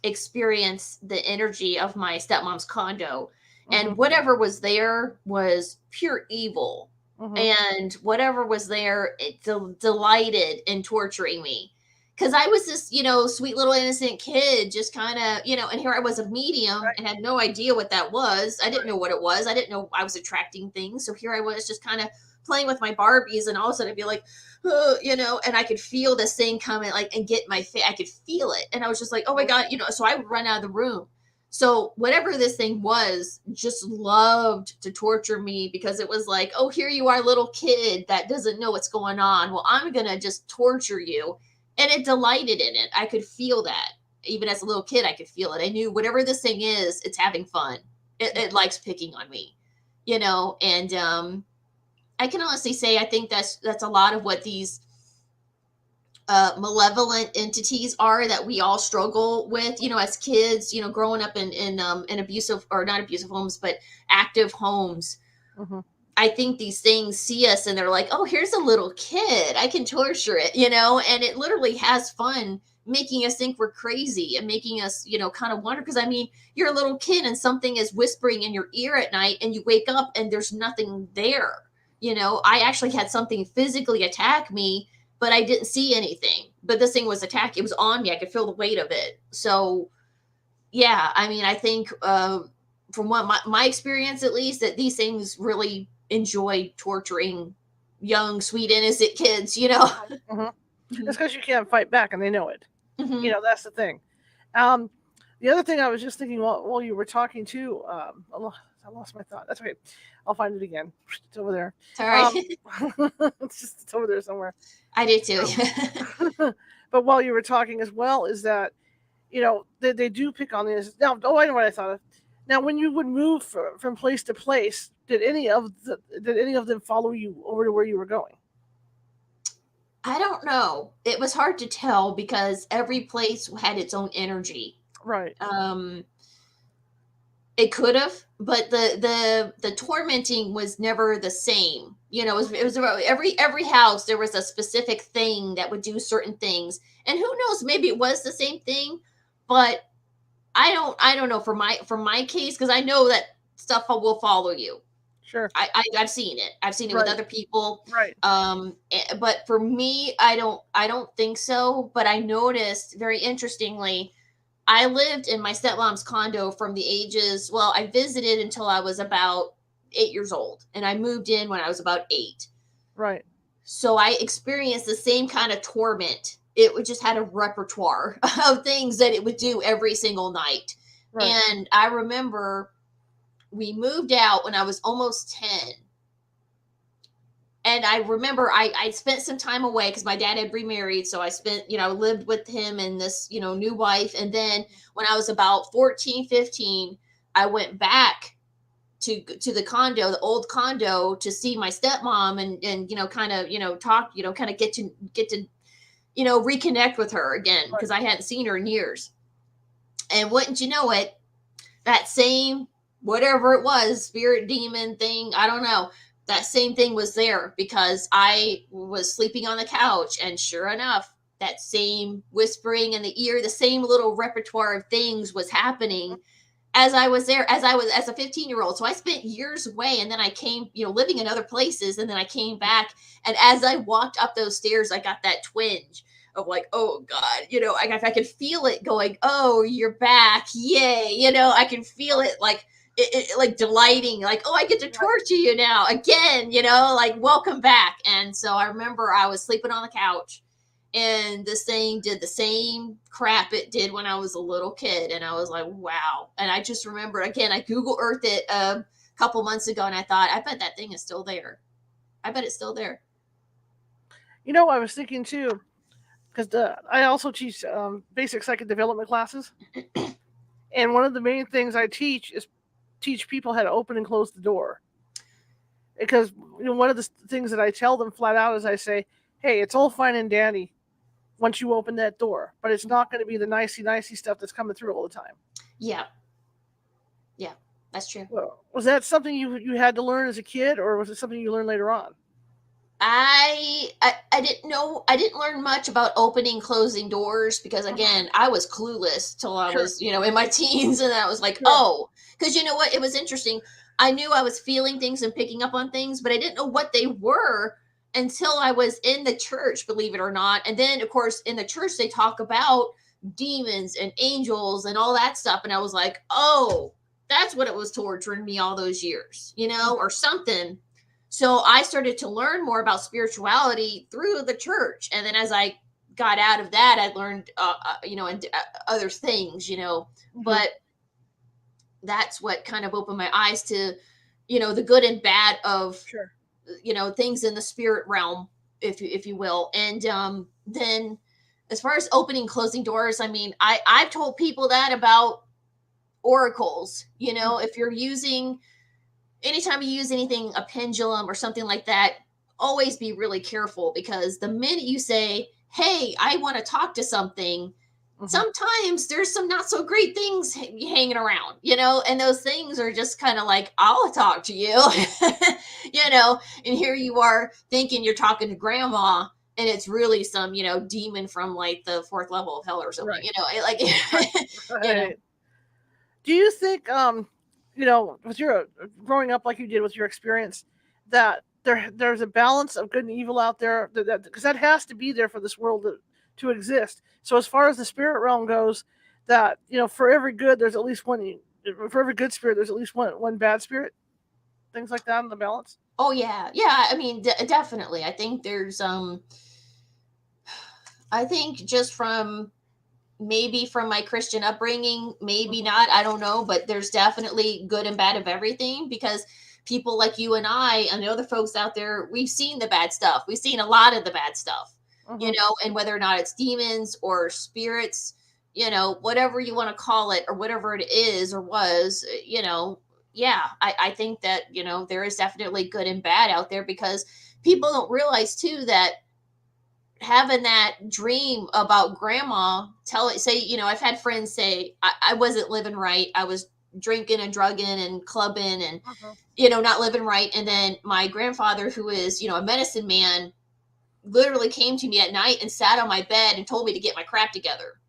experience the energy of my stepmom's condo. And whatever was there was pure evil. And whatever was there, it delighted in torturing me. Because I was this, sweet little innocent kid, just kind of, and here I was a medium and had no idea what that was. I didn't know what it was. I didn't know I was attracting things. So here I was just kind of playing with my Barbies, and all of a sudden I'd be like, and I could feel this thing coming, like, and get my face. I could feel it. And I was just like, oh my God, so I would run out of the room. So whatever this thing was, just loved to torture me, because it was like, oh, here you are, little kid that doesn't know what's going on. Well, I'm going to just torture you. And it delighted in it. I could feel that. Even as a little kid, I could feel it. I knew whatever this thing is, it's having fun. It likes picking on me, and I can honestly say, I think that's a lot of what these malevolent entities are that we all struggle with, as kids, growing up in abusive, or not abusive homes, but active homes. I think these things see us and they're like, oh, here's a little kid, I can torture it, and it literally has fun making us think we're crazy and making us, kind of wonder. Because I mean, you're a little kid and something is whispering in your ear at night, and you wake up and there's nothing there. I actually had something physically attack me, but I didn't see anything. But this thing was attacking. It was on me. I could feel the weight of it. So, yeah, I mean, I think from what my experience, at least, that these things really enjoy torturing young, sweet, innocent kids, It's because you can't fight back, and they know it. That's the thing. The other thing I was just thinking while you were talking too, I lost my thought. That's okay. I'll find it again. It's over there. Sorry. It's over there somewhere. I do too. But while you were talking as well, is that, they do pick on this. Now, I know what I thought of. Now, when you would move from place to place, did any of them follow you over to where you were going? I don't know. It was hard to tell because every place had its own energy. Right. It could have, but the tormenting was never the same. It was about every house. There was a specific thing that would do certain things, and who knows? Maybe it was the same thing, but I don't know for my case, because I know that stuff will follow you. Sure. I've seen it. I've seen it with other people. Right. But for me, I don't think so. But I noticed, very interestingly, I lived in my stepmom's condo from the ages, well, I visited until I was about 8 years old, and I moved in when I was about 8. Right. So I experienced the same kind of torment. It would just had a repertoire of things that it would do every single night. Right. And I remember we moved out when I was almost 10. And I remember I spent some time away because my dad had remarried. So I spent, lived with him and this, new wife. And then when I was about 14, 15, I went back to the condo, the old condo, to see my stepmom and kind of, talk, kind of get to, reconnect with her again, because I hadn't seen her in years. And wouldn't you know it, that same, whatever it was, spirit demon thing, I don't know, that same thing was there, because I was sleeping on the couch, and sure enough, that same whispering in the ear, the same little repertoire of things was happening as I was there, as I was as a 15-year-old. So I spent years away, and then I came, living in other places, and then I came back. And as I walked up those stairs, I got that twinge of like, oh God, I could feel it going, oh, you're back. Yay. I can feel it like like delighting, like, oh, I get to torture you now again, like welcome back. And so I remember I was sleeping on the couch, and this thing did the same crap it did when I was a little kid. And I was like, wow. And I just remember, again, I Google Earthed it a couple months ago, and I thought, I bet that thing is still there. I bet it's still there. I was thinking too, because I also teach basic psychic development classes. And one of the main things I teach is teach people how to open and close the door. Because one of the things that I tell them flat out is I say, hey, it's all fine and dandy once you open that door, but it's not going to be the nicey stuff that's coming through all the time. Yeah. Yeah, that's true. Well, was that something you had to learn as a kid, or was it something you learned later on? I didn't know. I didn't learn much about opening, closing doors, because again, I was clueless till I was, in my teens, and I was like, oh, because you know what? It was interesting. I knew I was feeling things and picking up on things, but I didn't know what they were until I was in the church, believe it or not. And then, of course, in the church, they talk about demons and angels and all that stuff. And I was like, oh, that's what it was torturing me all those years, or something. So I started to learn more about spirituality through the church. And then as I got out of that, I learned, and other things, but that's what kind of opened my eyes to, the good and bad of, things in the spirit realm, if you will. And then as far as opening, closing doors, I mean, I've told people that about oracles, if you're using, anytime you use anything, a pendulum or something like that, always be really careful, because the minute you say, hey, I want to talk to something, sometimes there's some not so great things hanging around, and those things are just kind of like, I'll talk to you, and here you are thinking you're talking to grandma, and it's really some, demon from like the fourth level of hell or something, like, right. Do you think, with your growing up like you did with your experience, that there's a balance of good and evil out there, because that has to be there for this world to exist. So as far as the spirit realm goes, that for every good there's at least one, for every good spirit there's at least one bad spirit, things like that in the balance. Oh yeah, I mean, definitely. I think there's I think just from maybe from my Christian upbringing, maybe not, I don't know, but there's definitely good and bad of everything, because people like you and I and the other folks out there, we've seen the bad stuff. We've seen a lot of the bad stuff, and whether or not it's demons or spirits, whatever you want to call it, or whatever it is or was, yeah, I think that, there is definitely good and bad out there, because people don't realize too that having that dream about grandma, I've had friends say I wasn't living right. I was drinking and drugging and clubbing and, not living right. And then my grandfather, who is, a medicine man, literally came to me at night and sat on my bed and told me to get my crap together.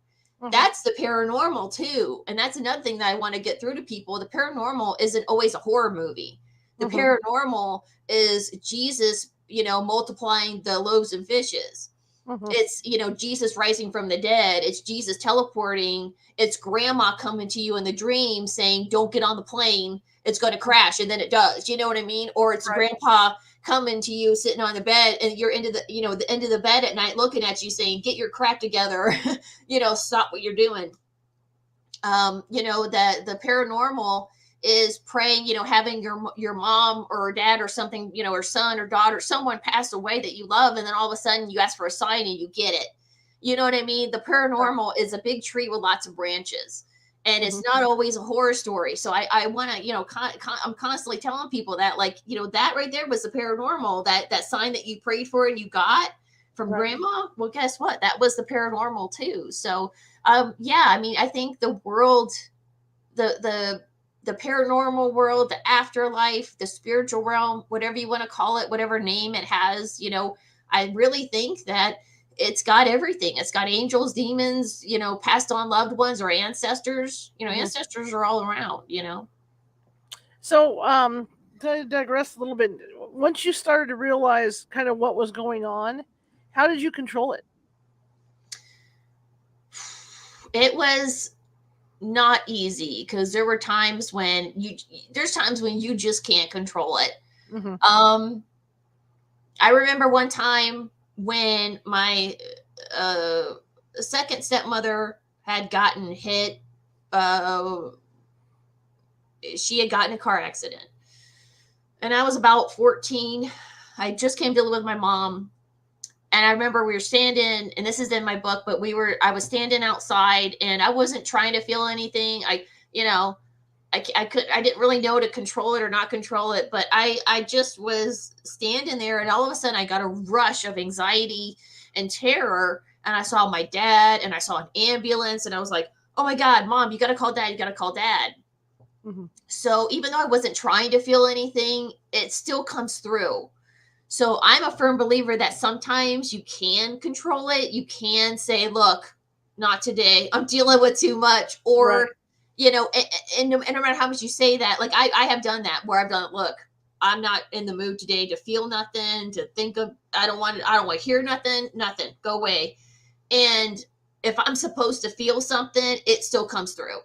That's the paranormal too. And that's another thing that I want to get through to people. The paranormal isn't always a horror movie. The paranormal is Jesus, multiplying the loaves and fishes. It's, Jesus rising from the dead. It's Jesus teleporting. It's grandma coming to you in the dream saying, don't get on the plane. It's going to crash. And then it does. You know what I mean? Or it's grandpa coming to you sitting on the bed, and you're into the, the end of the bed at night looking at you saying, get your crap together, stop what you're doing. The paranormal is praying, having your mom or dad or something, or son or daughter, someone passed away that you love, and then all of a sudden you ask for a sign and you get it. You know what I mean? The paranormal is a big tree with lots of branches, and it's not always a horror story. So I want to, I'm constantly telling people that, like, that right there was the paranormal, that sign that you prayed for and you got from grandma. Well, guess what? That was the paranormal too. So, yeah, I mean, I think the world, the paranormal world, the afterlife, the spiritual realm, whatever you want to call it, whatever name it has, I really think that it's got everything. It's got angels, demons, passed on loved ones or ancestors. Ancestors are all around, So, to digress a little bit, once you started to realize kind of what was going on, how did you control it? It was not easy because there's times when you just can't control it. I remember one time when my second stepmother had gotten hit. She had gotten a car accident, and I was about 14. I just came to live with my mom, and I remember we were standing, and this is in my book, but I was standing outside, and I wasn't trying to feel anything. I didn't really know to control it or not control it, but I just was standing there, and all of a sudden I got a rush of anxiety and terror, and I saw my dad, and I saw an ambulance, and I was like, oh my God, Mom, you got to call Dad. You got to call Dad. So even though I wasn't trying to feel anything, it still comes through. So I'm a firm believer that sometimes you can control it. You can say, look, not today. I'm dealing with too much. Or, and no matter how much you say that, like I have done that where I've done, look, I'm not in the mood today to feel nothing, to think of, I don't want to hear nothing, go away. And if I'm supposed to feel something, it still comes through.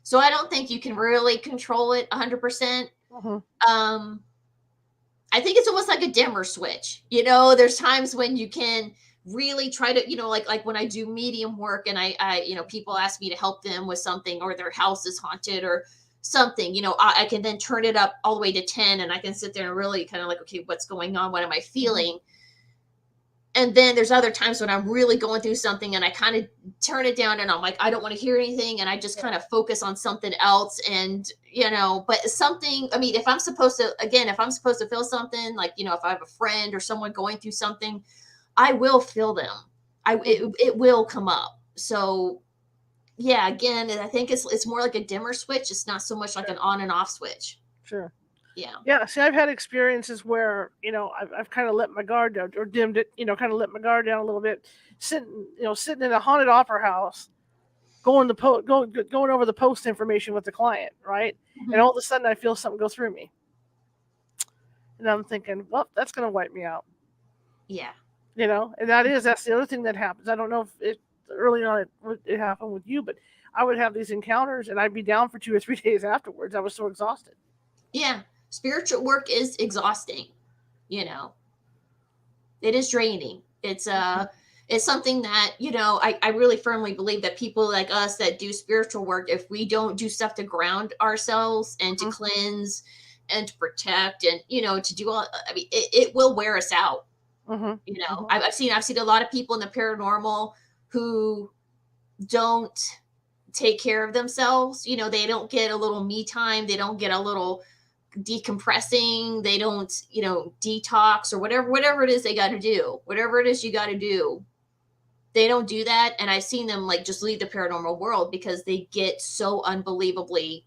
So I don't think you can really control it 100%. I think it's almost like a dimmer switch. There's times when you can really try to, like when I do medium work and I people ask me to help them with something or their house is haunted or something, I can then turn it up all the way to 10 and I can sit there and really kind of like, okay, what's going on? What am I feeling? And then there's other times when I'm really going through something and I kind of turn it down and I'm like, I don't want to hear anything. And I just kind of focus on something else. And, but something, I mean, if I'm supposed to feel something like, if I have a friend or someone going through something, I will feel them. It will come up. So yeah, again, I think it's more like a dimmer switch. It's not so much like an on and off switch. Sure. Yeah. Yeah. See, I've had experiences where, I've kind of let my guard down or dimmed it, kind of let my guard down a little bit, sitting in a haunted opera house, going over the post information with the client. Right. And all of a sudden I feel something go through me. And I'm thinking, well, that's going to wipe me out. Yeah. And that's the other thing that happens. I don't know if early on it happened with you, but I would have these encounters and I'd be down for 2 or 3 days afterwards. I was so exhausted. Yeah. Spiritual work is exhausting. It is draining. It's something that, I really firmly believe that people like us that do spiritual work, if we don't do stuff to ground ourselves and to cleanse and to protect and, to do all, I mean, it will wear us out. I've seen a lot of people in the paranormal who don't take care of themselves. They don't get a little me time. They don't get a little decompressing. They don't, detox or whatever it is they got to do, whatever it is you got to do. They don't do that. And I've seen them like just leave the paranormal world because they get so unbelievably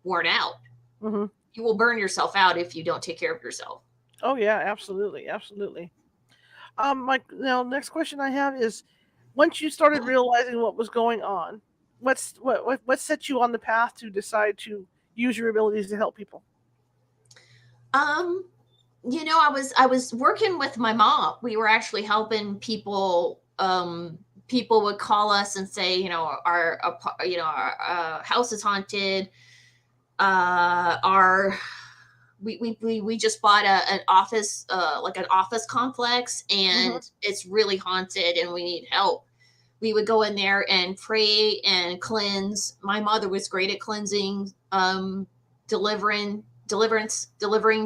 worn out. You will burn yourself out if you don't take care of yourself. Oh yeah, absolutely. Absolutely. Next question I have is, once you started realizing what was going on, what set you on the path to decide to use your abilities to help people? I was working with my mom. We were actually helping people. People would call us and say, our house is haunted. We just bought an office, like an office complex, and it's really haunted, and we need help. We would go in there and pray and cleanse. My mother was great at cleansing, delivering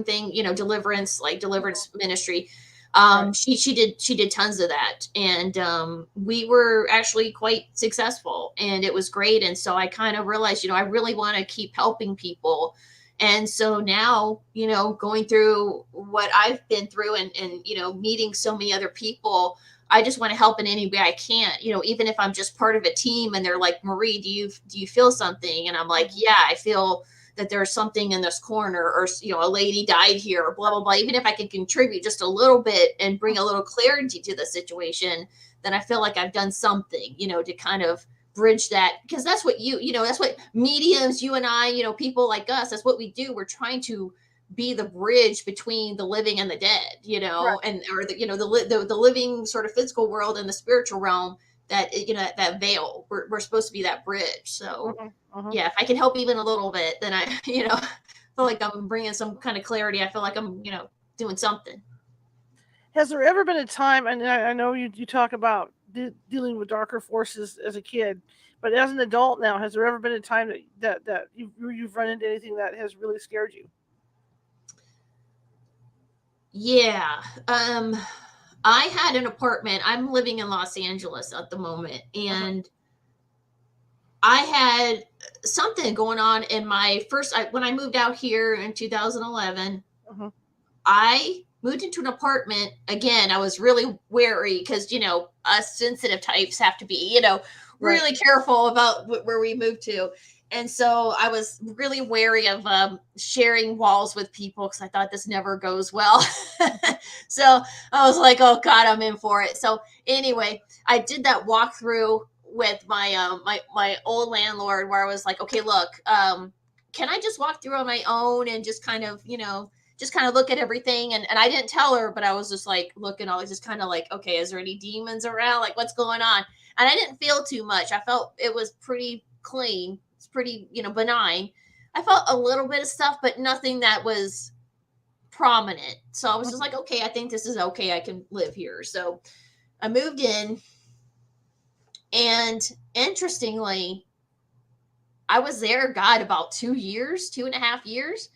thing, deliverance, like deliverance ministry. She did tons of that. And we were actually quite successful and it was great. And so I kind of realized, I really want to keep helping people. And so now, going through what I've been through and meeting so many other people, I just want to help in any way I can, even if I'm just part of a team and they're like, Marie, do you feel something? And I'm like, yeah, I feel that there's something in this corner, or a lady died here, or blah blah blah. Even if I can contribute just a little bit and bring a little clarity to the situation, then I feel like I've done something, to kind of bridge that, because that's what that's what mediums, you and I, people like us, that's what we do. We're trying to be the bridge between the living and the dead, Right. and or the living sort of physical world and the spiritual realm. That that veil, we're supposed to be that bridge. So yeah, if I can help even a little bit, then I feel like I'm bringing some kind of clarity. I feel like I'm doing something. Has there ever been a time, and I know you talk about dealing with darker forces as a kid, but as an adult now, has there ever been a time that you've run into anything that has really scared you? Yeah. I had an apartment. I'm living in Los Angeles at the moment, and I had something going on in my when I moved out here in 2011. I moved into an apartment. Again, I was really wary because, us sensitive types have to be, really careful about where we moved to. And so I was really wary of sharing walls with people because I thought this never goes well. So I was like, oh God, I'm in for it. So anyway, I did that walkthrough with my old landlord, where I was like, okay, look, can I just walk through on my own and just kind of, just kind of look at everything. And I didn't tell her, but I was just like looking, all just kind of like, okay, is there any demons around? Like, what's going on? And I didn't feel too much. I felt it was pretty clean. It's pretty, benign. I felt a little bit of stuff, but nothing that was prominent. So I was just like, okay, I think this is okay. I can live here. So I moved in, and interestingly, I was there, God, about 2 years, 2.5 years,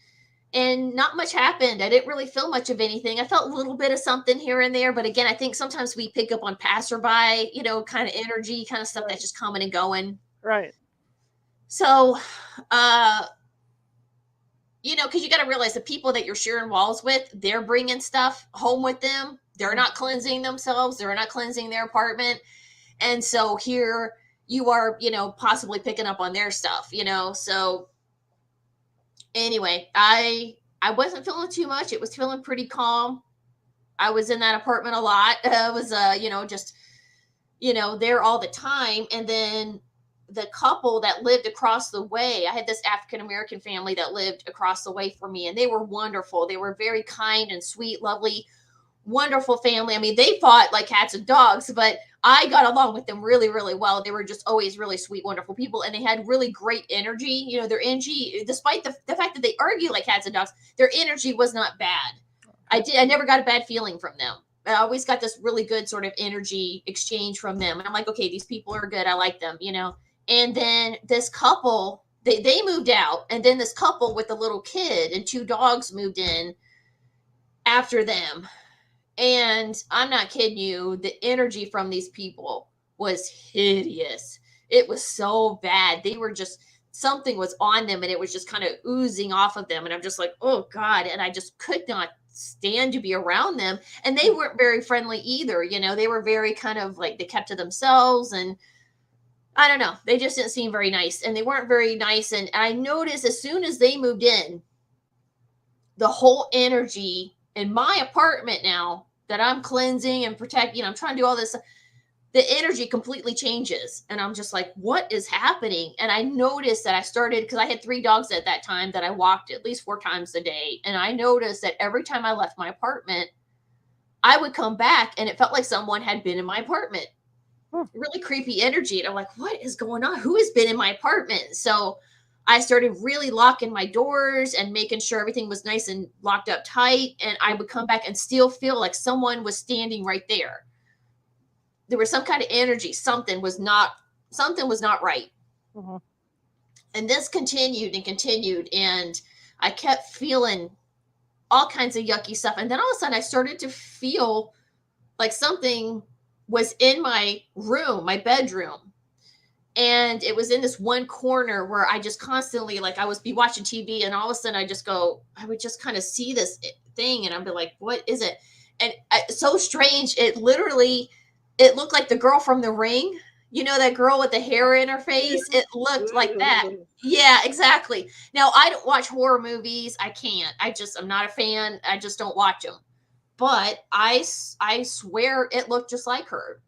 and not much happened. I didn't really feel much of anything. I felt a little bit of something here and there, but again, I think sometimes we pick up on passerby, kind of energy, kind of stuff that's just coming and going. Right. So, because you got to realize the people that you're sharing walls with, they're bringing stuff home with them. They're not cleansing themselves. They're not cleansing their apartment. And so here you are, possibly picking up on their stuff, So anyway, I wasn't feeling too much. It was feeling pretty calm. I was in that apartment a lot. I was just there all the time. And then the couple that lived across the way, I had this African American family that lived across the way from me, and they were wonderful. They were very kind and sweet, lovely, wonderful family. I mean, they fought like cats and dogs, but I got along with them really, really well. They were just always really sweet, wonderful people, and they had really great energy. Their energy, despite the fact that they argue like cats and dogs, their energy was not bad. I never got a bad feeling from them. I always got this really good sort of energy exchange from them. And I'm like, okay, these people are good. I like them, And then this couple, they moved out, and then this couple with a little kid and 2 dogs moved in after them. And I'm not kidding you, the energy from these people was hideous. It was so bad. They were just, something was on them, and it was just kind of oozing off of them. And I'm just like, oh God. And I just could not stand to be around them. And they weren't very friendly either. They were very kind of like, they kept to themselves. And I don't know, they just didn't seem very nice. And they weren't very nice. And I noticed as soon as they moved in, the whole energy in my apartment now that I'm cleansing and protecting, I'm trying to do all this, the energy completely changes. And I'm just like, what is happening? And I noticed that I started, because I had 3 dogs at that time that I walked at least 4 times a day. And I noticed that every time I left my apartment, I would come back and it felt like someone had been in my apartment. Really creepy energy. And I'm like, what is going on? Who has been in my apartment? So I started really locking my doors and making sure everything was nice and locked up tight. And I would come back and still feel like someone was standing right there. There was some kind of energy. Something was not right. And this continued and continued. And I kept feeling all kinds of yucky stuff. And then all of a sudden I started to feel like something was in my room, my bedroom. And it was in this one corner where I just constantly, like, I was be watching TV, and all of a sudden I would just kind of see this thing, and I'd be like, what is it? And so strange. It looked like the girl from The Ring, You know, that girl with the hair in her face? It looked like that. Yeah, exactly. Now, I don't watch horror movies. I can't. I'm not a fan. I just don't watch them. But I swear it looked just like her.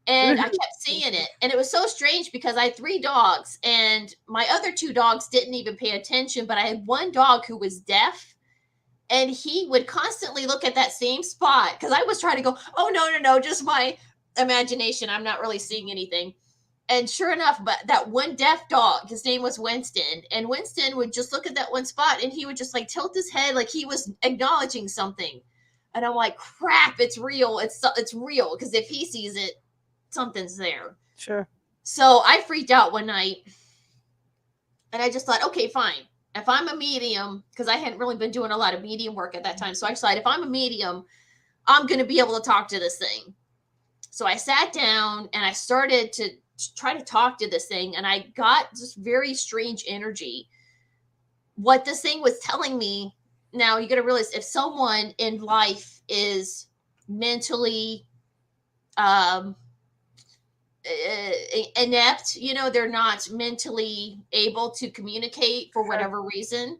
And I kept seeing it. And it was so strange because I had 3 dogs and my other 2 dogs didn't even pay attention, but I had one dog who was deaf and he would constantly look at that same spot because I was trying to go, oh, no, no, no, just my imagination. I'm not really seeing anything. And sure enough, but that one deaf dog, his name was Winston, and Winston would just look at that one spot and he would just like tilt his head like he was acknowledging something. And I'm like, crap, it's real. It's real because if he sees it, something's there. Sure. So I freaked out one night and I just thought, okay, fine. If I'm a medium, because I hadn't really been doing a lot of medium work at that time. So I decided if I'm a medium, I'm going to be able to talk to this thing. So I sat down and I started to try to talk to this thing and I got this very strange energy. What this thing was telling me, now you got to realize if someone in life is mentally inept, you know, they're not mentally able to communicate for whatever reason,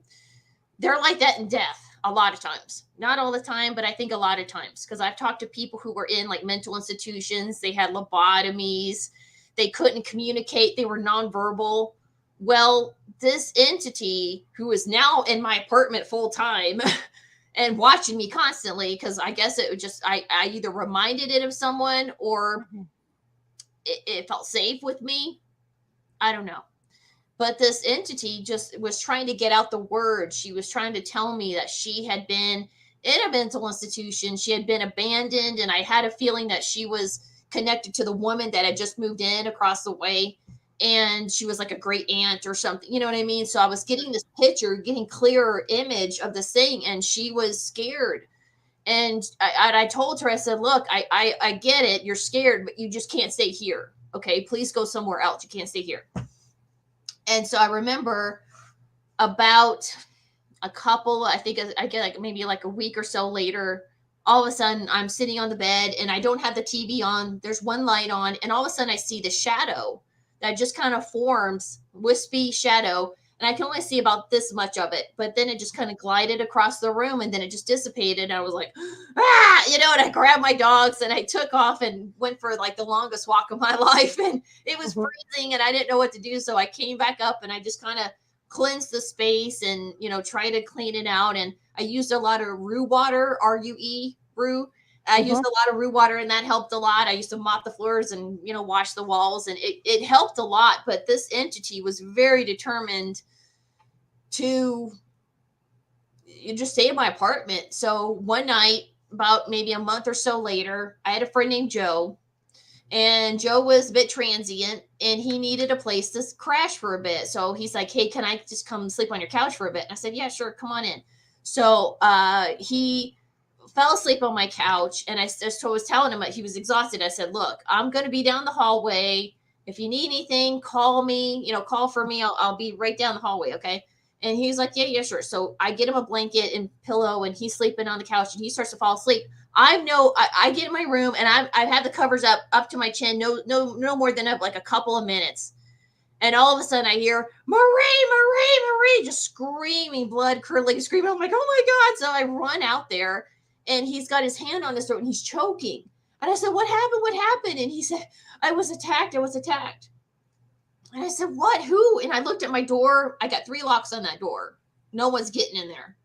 they're like that in death a lot of times. Not all the time, but I think a lot of times, because I've talked to people who were in like mental institutions, they had lobotomies, they couldn't communicate, they were nonverbal. Well, this entity who is now in my apartment full time and watching me constantly, because I guess it would just, I either reminded it of someone or it felt safe with me. I don't know. But this entity just was trying to get out the word. She was trying to tell me that she had been in a mental institution. She had been abandoned. And I had a feeling that she was connected to the woman that had just moved in across the way. And she was like a great aunt or something. You know what I mean? So I was getting this picture, getting clearer image of this thing. And she was scared. And I told her, I said, look, I get it. You're scared, but you just can't stay here. Okay, please go somewhere else. You can't stay here. And so I remember about a couple, I think I get like maybe like a week or so later, all of a sudden I'm sitting on the bed and I don't have the TV on. There's one light on. And all of a sudden I see the shadow that just kind of forms, wispy shadow. And I can only see about this much of it, but then it just kind of glided across the room and then it just dissipated. And I was like, ah, you know, and I grabbed my dogs and I took off and went for like the longest walk of my life. And it was freezing and I didn't know what to do. So I came back up and I just kind of cleansed the space and, you know, try to clean it out. And I used a lot of rue water, R-U-E, rue. I used a lot of rue water and that helped a lot. I used to mop the floors and, you know, wash the walls and it helped a lot. But this entity was very determined to just stay in my apartment. So one night, about maybe a month or so later, I had a friend named Joe and Joe was a bit transient and he needed a place to crash for a bit. So he's like, hey, can I just come sleep on your couch for a bit? And I said, yeah, sure. Come on in. So he fell asleep on my couch and I just was telling him he was exhausted. I said, look, I'm going to be down the hallway. If you need anything, call me, you know, call for me. I'll be right down the hallway. Okay. And he's like, yeah, yeah, sure. So I get him a blanket and pillow and he's sleeping on the couch and he starts to fall asleep. I get in my room and I've had the covers up to my chin, no more than like a couple of minutes. And all of a sudden I hear Marie, just screaming, blood curdling, screaming. I'm like, oh my God. So I run out there and he's got his hand on his throat and he's choking. And I said, what happened? What happened? And he said, I was attacked. And I said, what? Who? And I looked at my door. I got 3 locks on that door. No one's getting in there.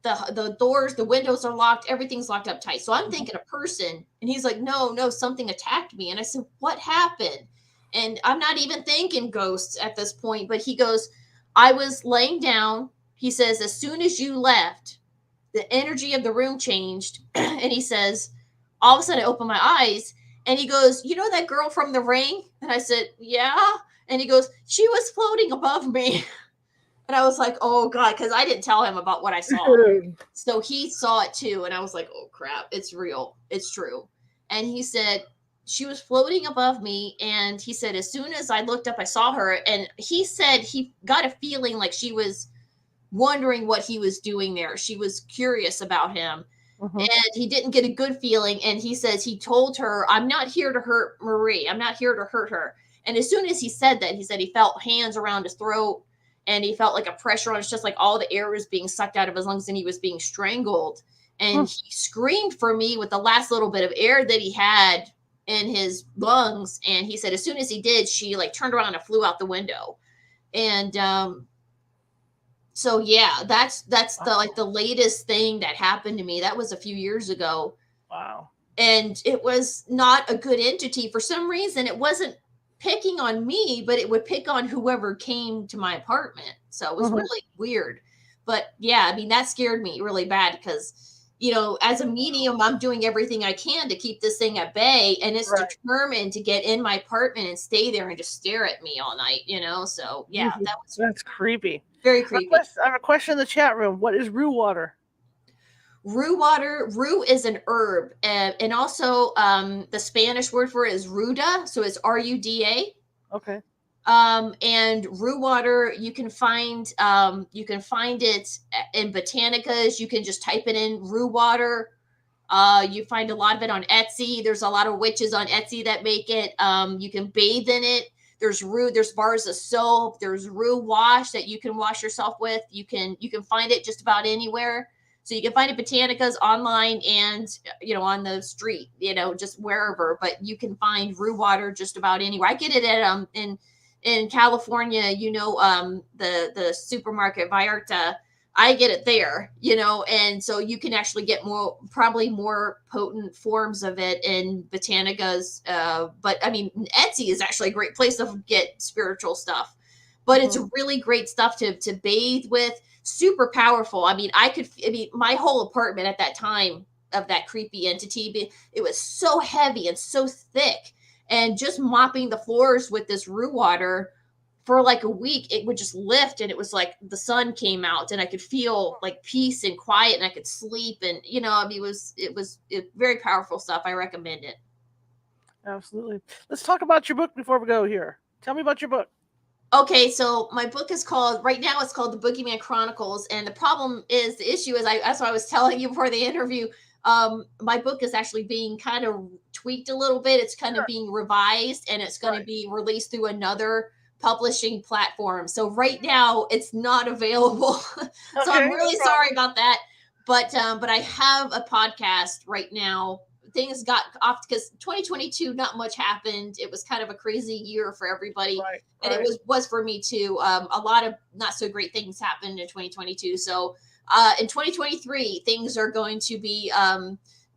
The doors, the windows are locked. Everything's locked up tight. So I'm thinking a person. And he's like, no, something attacked me. And I said, what happened? And I'm not even thinking ghosts at this point. But he goes, I was laying down. He says, as soon as you left, the energy of the room changed. And he says, all of a sudden I opened my eyes. And he goes, you know that girl from The Ring? And I said, yeah. And he goes, she was floating above me. And I was like, oh God, because I didn't tell him about what I saw. So he saw it too. And I was like, oh crap, it's real. It's true. And he said, she was floating above me. And he said, as soon as I looked up, I saw her. And he said he got a feeling like she was wondering what he was doing there. She was curious about him. and he didn't get a good feeling. And he says he told her, I'm not here to hurt Marie. I'm not here to hurt her. And as soon as he said that, he said he felt hands around his throat and he felt like a pressure on. It's just like all the air was being sucked out of his lungs and he was being strangled. And he screamed for me with the last little bit of air that he had in his lungs. And he said, as soon as he did, she like turned around and flew out the window. And, so yeah, that's the latest thing that happened to me. That was a few years ago. Wow. And it was not a good entity. For some reason, it wasn't picking on me, but it would pick on whoever came to my apartment. So it was really weird. But yeah, I mean, that scared me really bad because, as a medium, I'm doing everything I can to keep this thing at bay. And it's determined to get in my apartment and stay there and just stare at me all night, So yeah, that's creepy. Very creepy. I have a question in the chat room. What is rue water? Rue is an herb, and also the Spanish word for it is ruda, so it's Ruda. Okay. And rue water, you can find it in botanicas. You can just type it in rue water. You find a lot of it on Etsy. There's a lot of witches on Etsy that make it. You can bathe in it. There's bars of soap. There's rue wash that you can wash yourself with. You can find it just about anywhere. So you can find it botanicas online and, on the street, just wherever, but you can find rue water just about anywhere. I get it at, in California, the supermarket Vallarta, I get it there, and so you can actually get probably more potent forms of it in botanicas. But I mean, Etsy is actually a great place to get spiritual stuff, but it's really great stuff to bathe with. Super powerful. I mean, my whole apartment at that time of that creepy entity, it was so heavy and so thick, and just mopping the floors with this rue water for like a week, it would just lift, and it was like the sun came out and I could feel like peace and quiet and I could sleep. And, it was very powerful stuff. I recommend it. Absolutely. Let's talk about your book before we go here. Tell me about your book. Okay, so my book is called The Boogeyman Chronicles. And the issue is, that's what I was telling you before the interview. My book is actually being kind of tweaked a little bit. It's kind of being revised, and it's going to be released through another publishing platform. So right now it's not available. So I'm really sorry about that. But I have a podcast right now. Things got off because 2022, not much happened. It was kind of a crazy year for everybody. And it was for me too. A lot of not so great things happened in 2022. So in 2023, things are going to be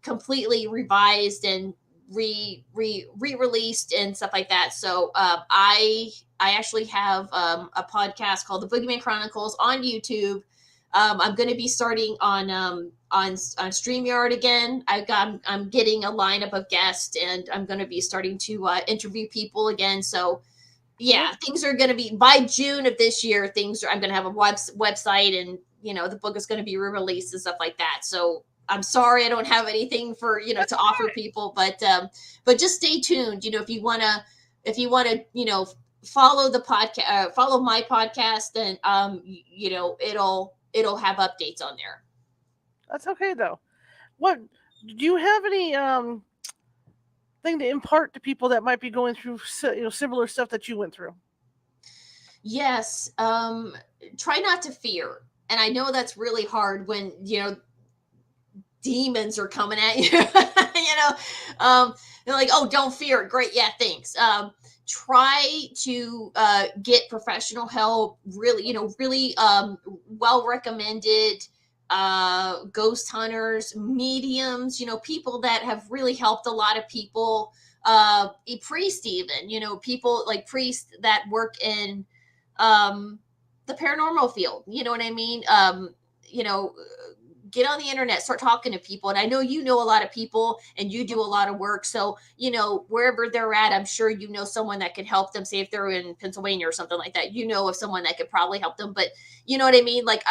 completely revised and re-released and stuff like that. So I actually have a podcast called The Boogeyman Chronicles on YouTube. I'm going to be starting on StreamYard again. I'm getting a lineup of guests, and I'm going to be starting to interview people again. So yeah, things are going to be by June of this year. I'm going to have a website, and the book is going to be re-released and stuff like that. So I'm sorry I don't have anything for to offer people, but just stay tuned. If you want to follow the podcast, follow my podcast, then it'll have updates on there. That's okay though. What do you have any thing to impart to people that might be going through similar stuff that you went through? Yes. Try not to fear. And I know that's really hard when demons are coming at you. They're like, oh, don't fear. Great. Yeah, thanks. Try to get professional help. Really well recommended ghost hunters, mediums, people that have really helped a lot of people. A priest, even, people like priests that work in the paranormal field. You know what I mean? Get on the internet, start talking to people. And I know a lot of people, and you do a lot of work. So, wherever they're at, I'm sure someone that could help them. Say if they're in Pennsylvania or something like that, of someone that could probably help them. But you know what I mean? Like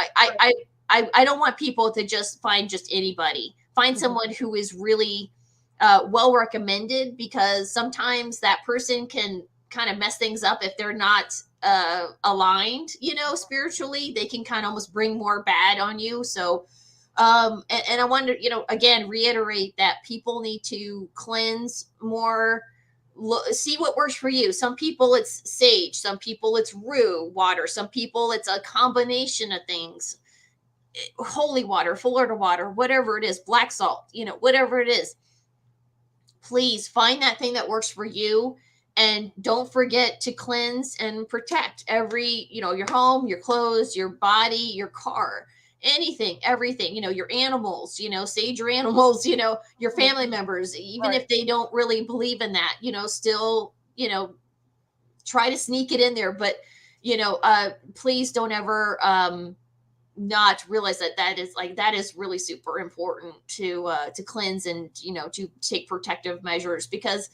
I don't want people to just find just anybody. Find someone who is really well recommended, because sometimes that person can kind of mess things up if they're not aligned, spiritually. They can kind of almost bring more bad on you. So And I wonder, again, reiterate that people need to cleanse more. See what works for you. Some people it's sage, some people it's rue water, some people it's a combination of things. Holy water, Florida water, whatever it is, black salt, whatever it is. Please find that thing that works for you, and don't forget to cleanse and protect your home, your clothes, your body, your car, anything, everything, your animals, sage your animals, your family members, even Right. if they don't really believe in that, still, try to sneak it in there. But, please don't ever, not realize that is really super important to cleanse and to take protective measures, because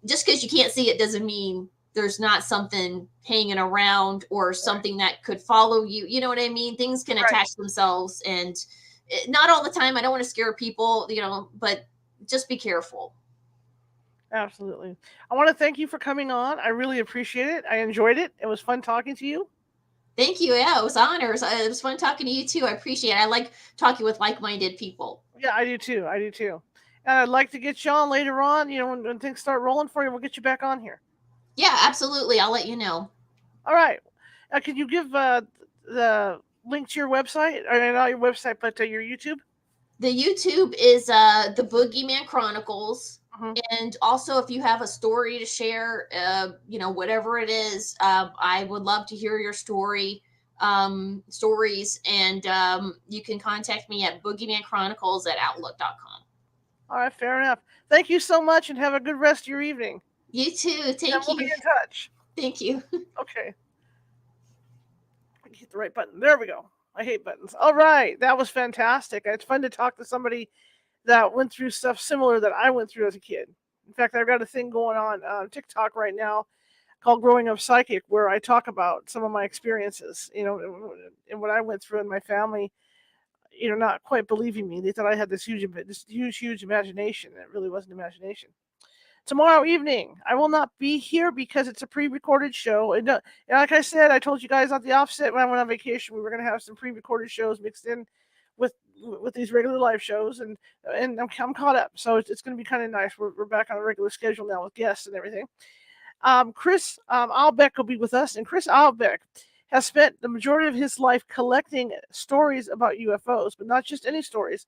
just because you can't see it doesn't mean there's not something hanging around or something that could follow you. You know what I mean? Things can Right. attach themselves, and not all the time. I don't want to scare people, but just be careful. Absolutely. I want to thank you for coming on. I really appreciate it. I enjoyed it. It was fun talking to you. Thank you. Yeah, it was honors. It was fun talking to you too. I appreciate it. I like talking with like-minded people. Yeah, I do too. I do too. And I'd like to get you on later on. When things start rolling for you, we'll get you back on here. Yeah, absolutely. I'll let you know. All right. Could you give the link to your website? Or not your website, but your YouTube? The YouTube is the Boogeyman Chronicles. Mm-hmm. And also, if you have a story to share, whatever it is, I would love to hear your stories. And you can contact me at boogeymanchronicles@outlook.com. All right, fair enough. Thank you so much, and have a good rest of your evening. You too. And Thank we'll be you. in touch. Thank you. Okay. Hit the right button. There we go. I hate buttons. All right, that was fantastic. It's fun to talk to somebody that went through stuff similar that I went through as a kid. In fact, I've got a thing going on TikTok right now called Growing Up Psychic, where I talk about some of my experiences, and what I went through in my family, not quite believing me. They thought I had this huge imagination. It really wasn't imagination. Tomorrow evening, I will not be here because it's a pre-recorded show. And like I said, I told you guys at the offset when I went on vacation, we were going to have some pre-recorded shows mixed in with these regular live shows, and I'm caught up, so it's going to be kind of nice. We're back on a regular schedule now with guests and everything. Chris Albeck will be with us, and Chris Albeck has spent the majority of his life collecting stories about UFOs, but not just any stories.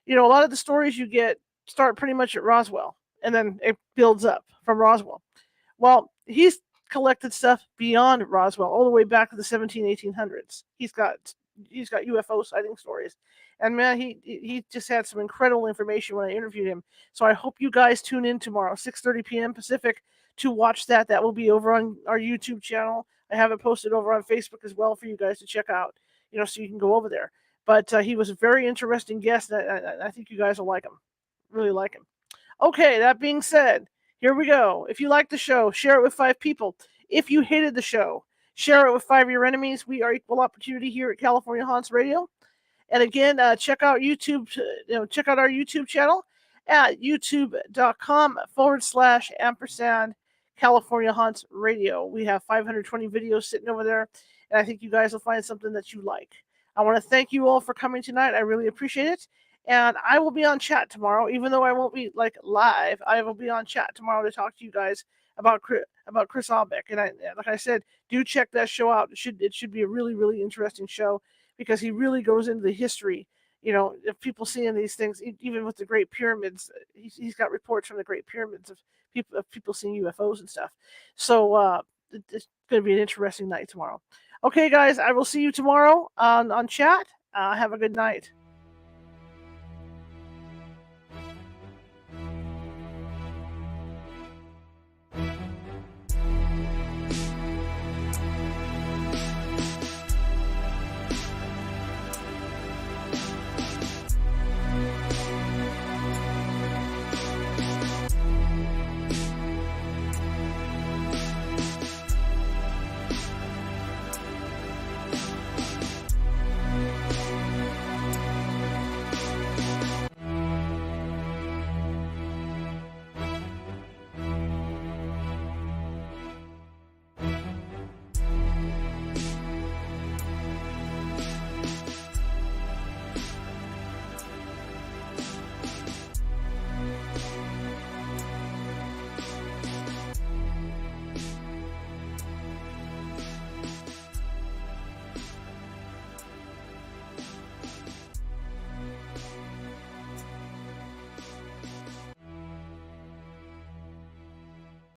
A lot of the stories you get start pretty much at Roswell, and then it builds up from Roswell. Well, he's collected stuff beyond Roswell, all the way back to the 1800s. He's got UFO sighting stories, and man, he just had some incredible information when I interviewed him. So I hope you guys tune in tomorrow, 6:30 p.m. Pacific, to watch that. That will be over on our YouTube channel. I have it posted over on Facebook as well for you guys to check out. So you can go over there. But he was a very interesting guest, and I think you guys will like him. Really like him. Okay, that being said, here we go. If you like the show, share it with 5 people. If you hated the show, share it with 5 of your enemies. We are equal opportunity here at California Haunts Radio. And again, check out YouTube. Check out our YouTube channel at youtube.com/ampersand California Haunts Radio. We have 520 videos sitting over there, and I think you guys will find something that you like. I want to thank you all for coming tonight. I really appreciate it. And I will be on chat tomorrow, even though I won't be live. I will be on chat tomorrow to talk to you guys about Chris Albeck. And like I said, do check that show out. It should be a really interesting show, because he really goes into the history. If people seeing these things, even with the Great Pyramids, he's got reports from the Great Pyramids of people seeing UFOs and stuff. So it's going to be an interesting night tomorrow. Okay, guys, I will see you tomorrow on chat. Have a good night.